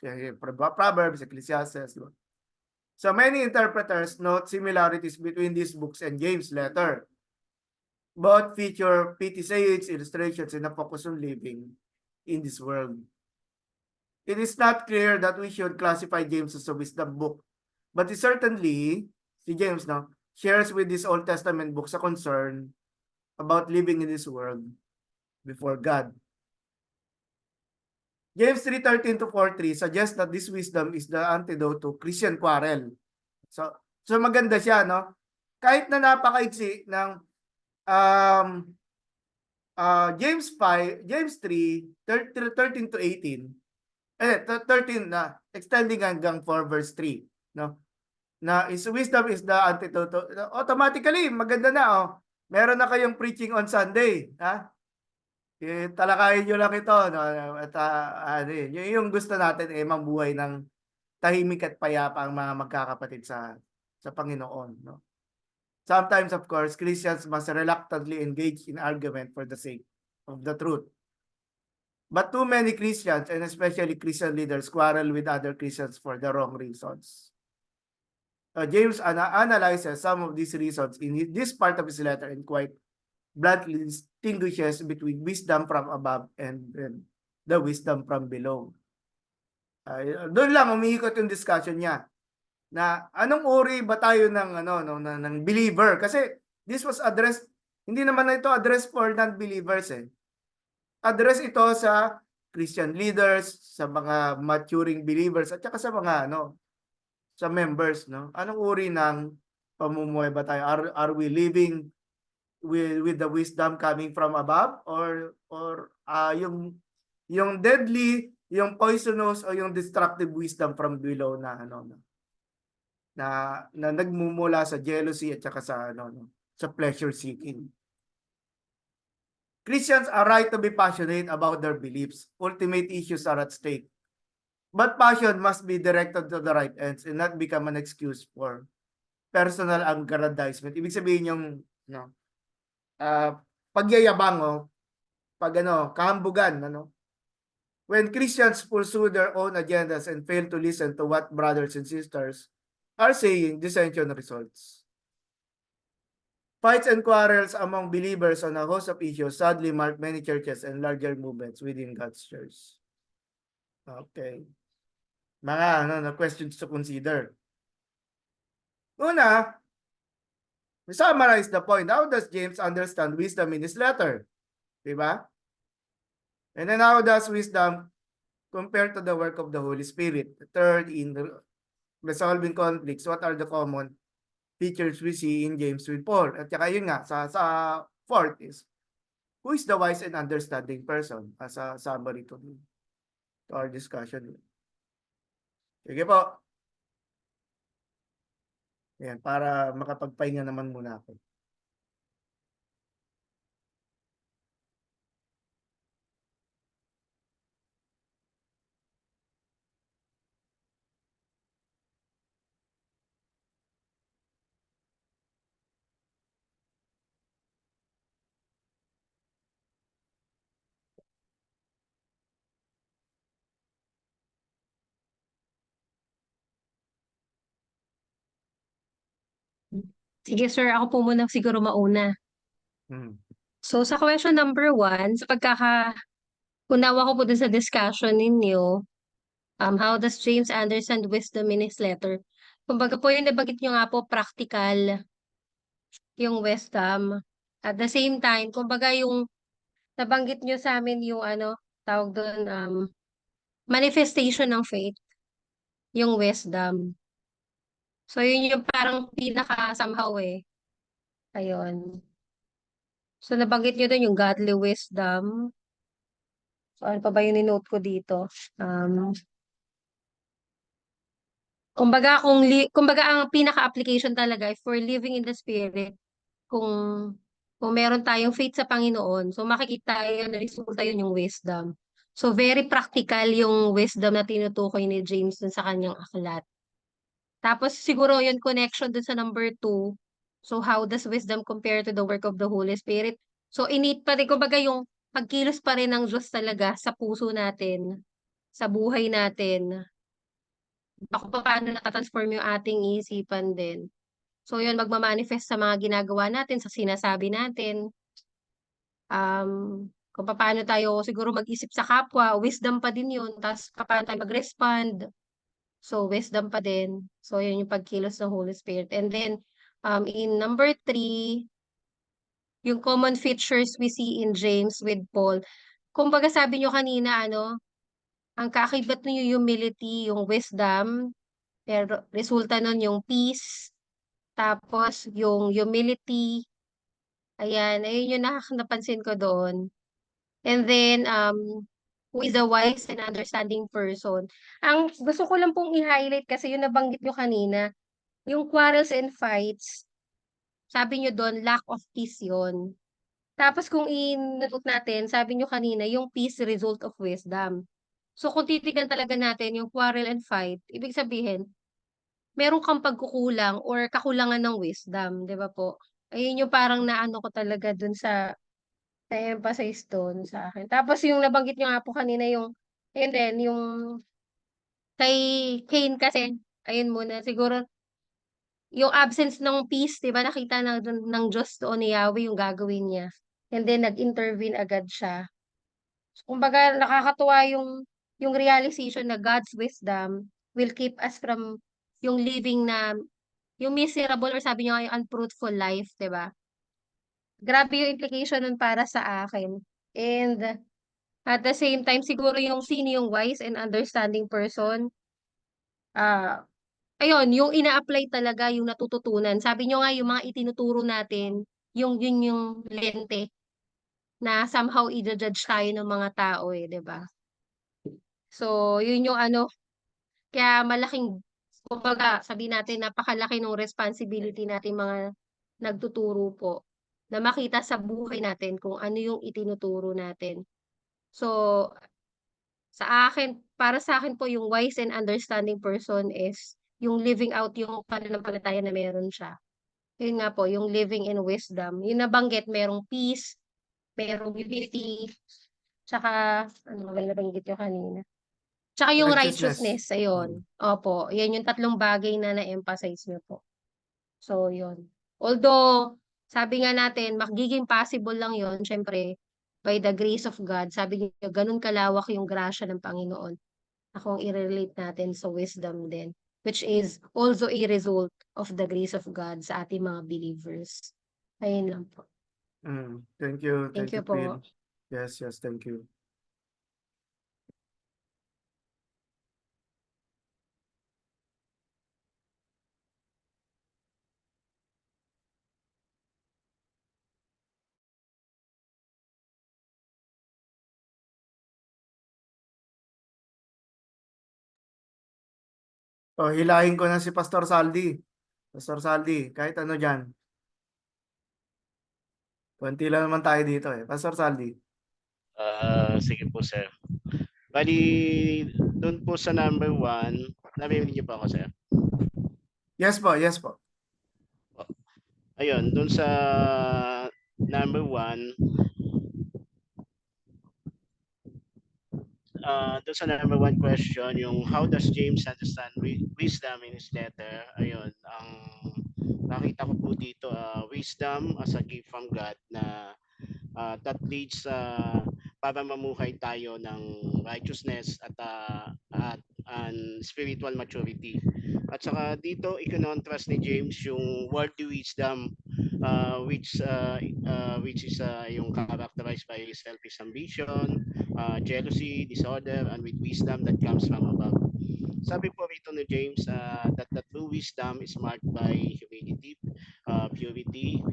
Proverbs, Ecclesiastes. So many interpreters note similarities between these books and James' letter. Both feature pithy sayings, illustrations, and a focus on living in this world. It is not clear that we should classify James as a wisdom book, but it certainly, si James shares with these Old Testament books a concern about living in this world before God. James 3:13-4:3 suggests that this wisdom is the antidote to Christian quarrel. So maganda siya, kahit na napakaiksi ng James 3:13-18, 13 na extending hanggang 4 verse 3, na wisdom is the antidote. Automatically maganda na, meron na kayong preaching on Sunday, talakayin nyo lang ito, at yung gusto natin mabuhay ng tahimik at payapa ang mga magkakapatid sa Panginoon, Sometimes, of course, Christians must reluctantly engage in argument for the sake of the truth. But too many Christians, and especially Christian leaders, quarrel with other Christians for the wrong reasons. James analyzes some of these reasons in this part of his letter and quite bluntly distinguishes between wisdom from above and the wisdom from below. Doon lang umiikot yung discussion niya na anong uri ba tayo ng believer, kasi this was addressed, hindi naman ito addressed for non-believers, address ito sa Christian leaders, sa mga maturing believers, at saka sa mga sa members, anong uri ng pamumuhay ba tayo? Are we living with the wisdom coming from above, or yung deadly, yung poisonous, o yung destructive wisdom from below na nagmumula sa jealousy at saka sa pleasure seeking. Christians are right to be passionate about their beliefs. Ultimate issues are at stake. But passion must be directed to the right ends and not become an excuse for personal aggrandizement. Ibig sabihin yung pagyayabang, kahambugan, When Christians pursue their own agendas and fail to listen to what brothers and sisters are saying, dissension results. Fights and quarrels among believers on a host of issues sadly mark many churches and larger movements within God's church. Okay. Mga questions to consider. Una, We summarize the point. How does James understand wisdom in his letter? Diba? And then how does wisdom compare to the work of the Holy Spirit? The third, in resolving conflicts, what are the common features we see in James with Paul? At saka yun nga, sa fourth is, who is the wise and understanding person? As a summary to our discussion. Sige po. Ayan, para makapagpahinga naman muna ako. Sige sir, ako po muna siguro mauna. So sa question number 1, sa unawa ko po dun sa discussion ninyo, how does James understand wisdom in his letter? Kumbaga po yung nabanggit nyo nga po, practical yung wisdom. At the same time, kumbaga yung nabanggit nyo sa amin yung tawag doon, manifestation ng faith, yung wisdom. So yun yung parang pinaka somehow eh. Ayun. So nabanggit nyo doon yung godly wisdom. So ano pa ba yung ninote ko dito? Kumbaga ang pinaka-application talaga is for living in the spirit. Kung kung meron tayong faith sa Panginoon, so makikita yun, resulta yun yung wisdom. So very practical yung wisdom na tinutukoy ni James dun sa kanyang aklat. Tapos siguro yun connection dun sa number 2. So how does wisdom compare to the work of the Holy Spirit? So innate pa rin, kumbaga yung pagkilos pa rin ng Diyos talaga sa puso natin, sa buhay natin. Ako pa paano nakatransform yung ating isipan din. So yun, magmamanifest sa mga ginagawa natin, sa sinasabi natin. Kung paano tayo siguro mag-isip sa kapwa, wisdom pa din yun. Tapos paano tayo mag-respond. So wisdom pa din. So yun yung pagkilos ng Holy Spirit. And then, in number 3, yung common features we see in James with Paul. Kumbaga sabi nyo kanina, ang kaakibat nyo yung humility, yung wisdom, pero resulta nun yung peace, tapos yung humility, ayan, ayun yung napansin ko doon. And then, who is a wise and understanding person. Ang gusto ko lang pong i-highlight kasi yung nabanggit nyo kanina, yung quarrels and fights, sabi nyo doon, lack of peace yun. Tapos kung inatut natin, sabi nyo kanina, yung peace result of wisdom. So kung titigan talaga natin yung quarrel and fight, ibig sabihin, meron kang pagkukulang or kakulangan ng wisdom, di ba po? Ayun yung parang naano ko talaga dun sa na-emphasize doon sa akin. Tapos yung nabanggit nyo nga po kanina yung, ayun din, yung kay Cain kasi, ayun muna, siguro, yung absence ng peace, di ba, nakita ng Diyos doon ni Yahweh yung gagawin niya. And then, nag-intervene agad siya. So, kumbaga, nakakatuwa yung realization na God's wisdom will keep us from yung living na, yung miserable or sabi niyo nga yung unfruitful life, di ba? Grabe yung implication nun para sa akin. And at the same time, siguro yung sino yung wise and understanding person, ah, ayun, yung ina-apply talaga yung natututunan. Sabi nyo nga, yung mga itinuturo natin, yun yung lente na somehow i-judge tayo ng mga tao eh, 'di ba? So, yun yung kaya malaking, kumbaga, sabi natin, napakalaki ng responsibility natin mga nagtuturo po na makita sa buhay natin kung ano yung itinuturo natin. So, para sa akin po, yung wise and understanding person is yung living out yung pananampalataya na meron siya. Yun nga po, yung living in wisdom. Yung nabanggit, merong peace, merong unity, tsaka, ano ba yung nabanggit yung kanina? Tsaka yung Righteousness. righteousness, ayun. Opo, yan yung tatlong bagay na na-emphasize niyo po. So, yun. Although, sabi nga natin, magiging possible lang yun, syempre, by the grace of God. Sabi niyo, ganun kalawak yung grasya ng Panginoon. Akong i-relate natin sa wisdom din. which is also a result of the grace of God sa ating mga believers. Ayun lang po. Thank you. Thank you Phil. po. Yes, thank you. So, hilahin ko na si Pastor Saldi. Pastor Saldi, kahit ano dyan. Konti lang naman tayo dito eh. Pastor Saldi. Sige po, sir. Bali, doon po sa number 1, narinig niyo po ako, sir? Yes po, yes po. Ayun, doon sa number 1, doon sa number 1 question, yung how does James understand wisdom in his letter? Ayun, ang nakita ko po dito, wisdom as a gift from God na that leads para mamuhay tayo ng righteousness at and spiritual maturity. At saka dito ikonontrast ni James yung worldly wisdom which is yung characterized by selfish ambition, jealousy, disorder, and with wisdom that comes from above. Sabi po rito ni James that the true wisdom is marked by humility, purity,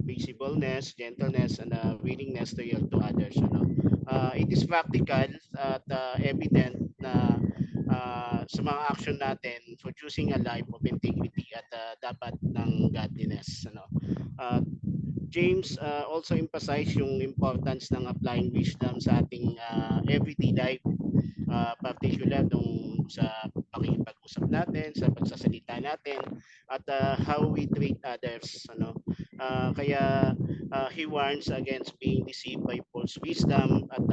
peaceableness, gentleness, and willingness to yield to others. It is practical at evident na sa mga action natin for choosing a life of integrity at dapat ng godliness. James also emphasized yung importance ng applying wisdom sa ating everyday life, particular nung sa pakikipag-usap natin, sa pagsasalita natin, at how we treat others. Kaya he warns against being deceived by false wisdom at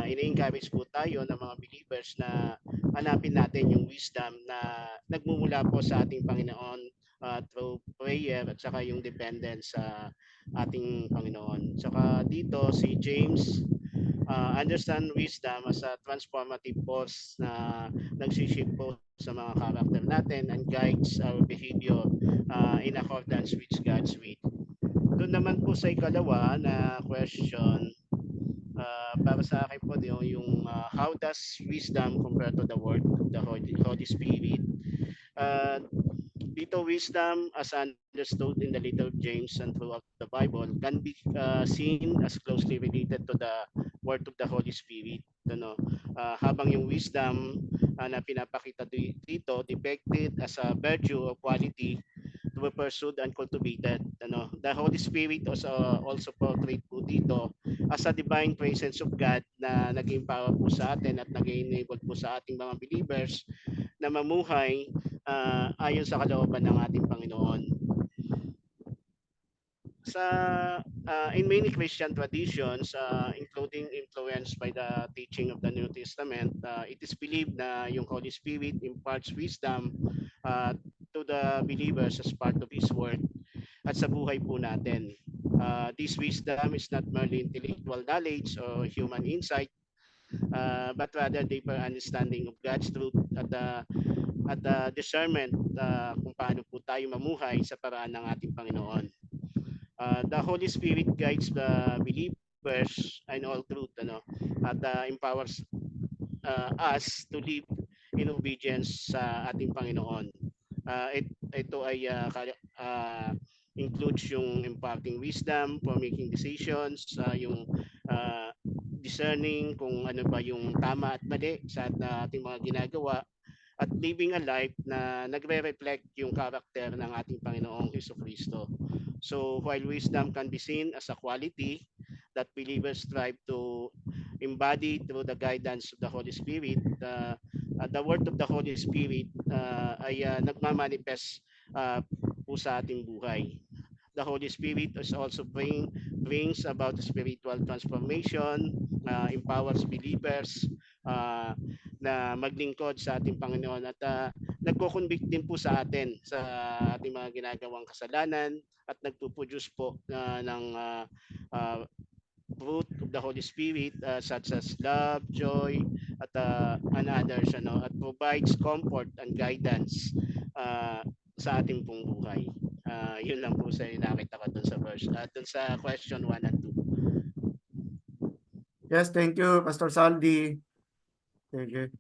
ini-encourage po tayo ng mga believers na hanapin natin yung wisdom na nagmumula po sa ating Panginoon through prayer at saka yung dependence sa ating Panginoon. Saka dito si James understand wisdom as a transformative force na nagsishape po sa mga character natin and guides our behavior in accordance with God's will. Doon naman po sa ikalawa na question, para sa akin po yung how does wisdom compare to the word of the Holy Spirit? Dito wisdom as understood in the letter of James and throughout the Bible can be seen as closely related to the word of the Holy Spirit. Habang yung wisdom na pinapakita dito depicted as a virtue or quality to be pursued and cultivated. The Holy Spirit also portrayed po dito as a divine presence of God na nag-empower po sa atin at nag-enable po sa ating mga believers na mamuhay ayon sa kalooban ng ating Panginoon. In many Christian traditions, including influenced by the teaching of the New Testament, it is believed na yung Holy Spirit imparts wisdom to the believers as part of His work at sa buhay po natin. This wisdom is not merely intellectual knowledge or human insight, but rather deeper understanding of God's truth at discernment kung paano po tayo mamuhay sa paraan ng ating Panginoon. The Holy Spirit guides the believers in all truth at empowers us to live in obedience sa ating Panginoon. Ito ay includes yung imparting wisdom for making decisions, yung discerning kung ano ba yung tama at mali sa ating mga ginagawa, at living a life na nagre-reflect yung character ng ating Panginoong Jesucristo. So while wisdom can be seen as a quality that believers strive to embody through the guidance of the Holy Spirit, the word of the Holy Spirit ay nagmamanifest po sa ating buhay. The Holy Spirit is also brings about spiritual transformation, empowers believers na maglingkod sa ating Panginoon at nagko-convict din po sa atin sa ating mga ginagawang kasalanan at nagpo-produce po ng fruit of the Holy Spirit, such as love, joy, at and others, at provides comfort and guidance sa ating pong buhay. Yun lang po sa nakita ko dun sa verse, dun sa question 1 and 2. Yes, thank you, Pastor Saldi. Thank you.